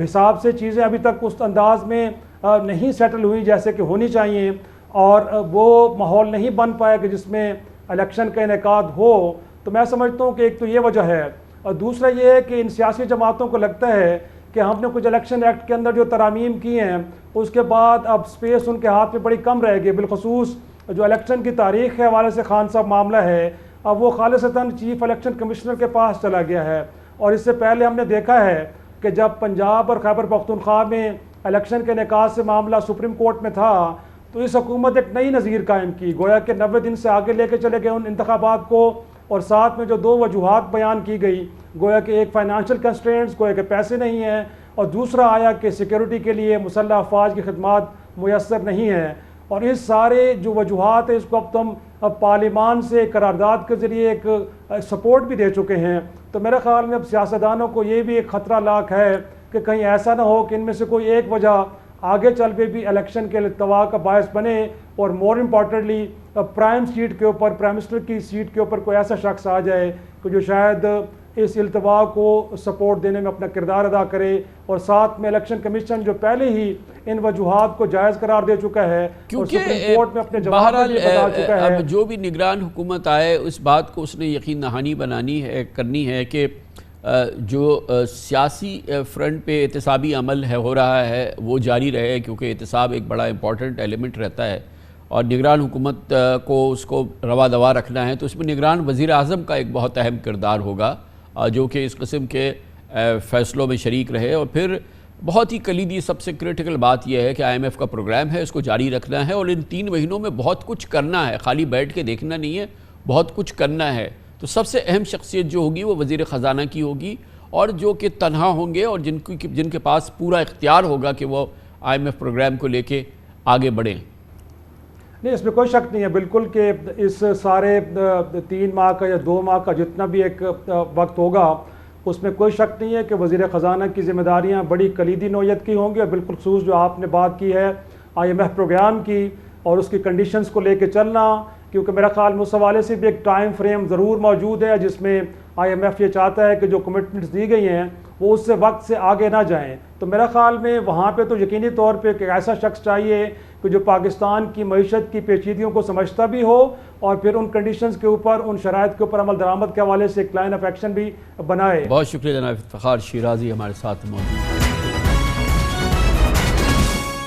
حساب سے چیزیں ابھی تک اس انداز میں نہیں سیٹل ہوئی جیسے کہ ہونی چاہیے، اور وہ ماحول نہیں بن پایا کہ جس میں الیکشن کا انعقاد ہو۔ تو میں سمجھتا ہوں کہ ایک تو یہ وجہ ہے، اور دوسرا یہ ہے کہ ان سیاسی جماعتوں کو لگتا ہے کہ ہم نے کچھ الیکشن ایکٹ کے اندر جو ترامیم کی ہیں اس کے بعد اب سپیس ان کے ہاتھ میں بڑی کم رہے گی، بالخصوص جو الیکشن کی تاریخ کے حوالے سے خان صاحب معاملہ ہے، اب وہ خالصتاً چیف الیکشن کمشنر کے پاس چلا گیا ہے، اور اس سے پہلے ہم نے دیکھا ہے کہ جب پنجاب اور خیبر پختونخوا میں الیکشن کے انعقاد سے معاملہ سپریم کورٹ میں تھا تو اس حکومت ایک نئی نظیر قائم کی، گویا کہ 90 دن سے آگے لے کے چلے گئے ان انتخابات کو، اور ساتھ میں جو دو وجوہات بیان کی گئی، گویا کہ ایک فائنانشل کنسٹرینٹس، گویا کہ پیسے نہیں ہیں، اور دوسرا آیا کہ سیکیورٹی کے لیے مسلح افواج کی خدمات میسر نہیں ہیں، اور اس سارے جو وجوہات ہیں اس کو اب تم پارلیمان سے قرارداد کے ذریعے ایک سپورٹ بھی دے چکے ہیں. تو میرے خیال میں اب سیاستدانوں کو یہ بھی ایک خطرہ لاحق ہے کہ کہیں ایسا نہ ہو کہ ان میں سے کوئی ایک وجہ آگے چل کے بھی الیکشن کے التوا کا باعث بنے اور مور امپورٹنٹلی پرائم سیٹ کے اوپر پرائم منسٹر کی سیٹ کے اوپر کوئی ایسا شخص آ جائے کہ جو شاید اس التوا کو سپورٹ دینے میں اپنا کردار ادا کرے, اور ساتھ میں الیکشن کمیشن جو پہلے ہی ان وجوہات کو جائز قرار دے چکا ہے اور سپریم کورٹ میں اپنے جواب میں یہ بتا چکا ہے. اب جو بھی نگران حکومت آئے اس بات کو اس نے یقین دہانی کرنی ہے کہ جو سیاسی فرنٹ پہ احتسابی عمل ہو رہا ہے وہ جاری رہے, کیونکہ احتساب ایک بڑا امپورٹنٹ ایلیمنٹ رہتا ہے اور نگران حکومت کو اس کو روا دوا رکھنا ہے. تو اس میں نگران وزیر اعظم کا ایک بہت اہم کردار ہوگا جو کہ اس قسم کے فیصلوں میں شریک رہے. اور پھر بہت ہی کلیدی سب سے کرٹیکل بات یہ ہے کہ IMF کا پروگرام ہے, اس کو جاری رکھنا ہے اور ان 3 مہینوں میں بہت کچھ کرنا ہے, خالی بیٹھ کے دیکھنا نہیں ہے, بہت کچھ کرنا ہے. تو سب سے اہم شخصیت جو ہوگی وہ وزیر خزانہ کی ہوگی, اور جو کہ تنہا ہوں گے اور جن کے پاس پورا اختیار ہوگا کہ وہ IMF پروگرام کو لے کے آگے بڑھیں. نہیں, اس میں کوئی شک نہیں ہے بالکل کہ اس سارے 3 ماہ کا یا 2 ماہ کا جتنا بھی ایک وقت ہوگا اس میں کوئی شک نہیں ہے کہ وزیر خزانہ کی ذمہ داریاں بڑی کلیدی نوعیت کی ہوں گی, اور بالکل خصوص جو آپ نے بات کی ہے IMF پروگرام کی اور اس کی کنڈیشنز کو لے کے چلنا, کیونکہ میرا خیال میں اس حوالے سے بھی ایک ٹائم فریم ضرور موجود ہے جس میں IMF یہ چاہتا ہے کہ جو کمٹمنٹس دی گئی ہیں وہ اس سے وقت سے آگے نہ جائیں. تو میرا خیال میں وہاں پہ تو یقینی طور پہ ایک ایسا شخص چاہیے کہ جو پاکستان کی معیشت کی پیچیدگیوں کو سمجھتا بھی ہو اور پھر ان کنڈیشنز کے اوپر, ان شرائط کے اوپر عمل درآمد کے حوالے سے ایک لائن آف ایکشن بھی بنائے. بہت شکریہ جناب افتخار شیرازی ہمارے ساتھ موجود ہیں.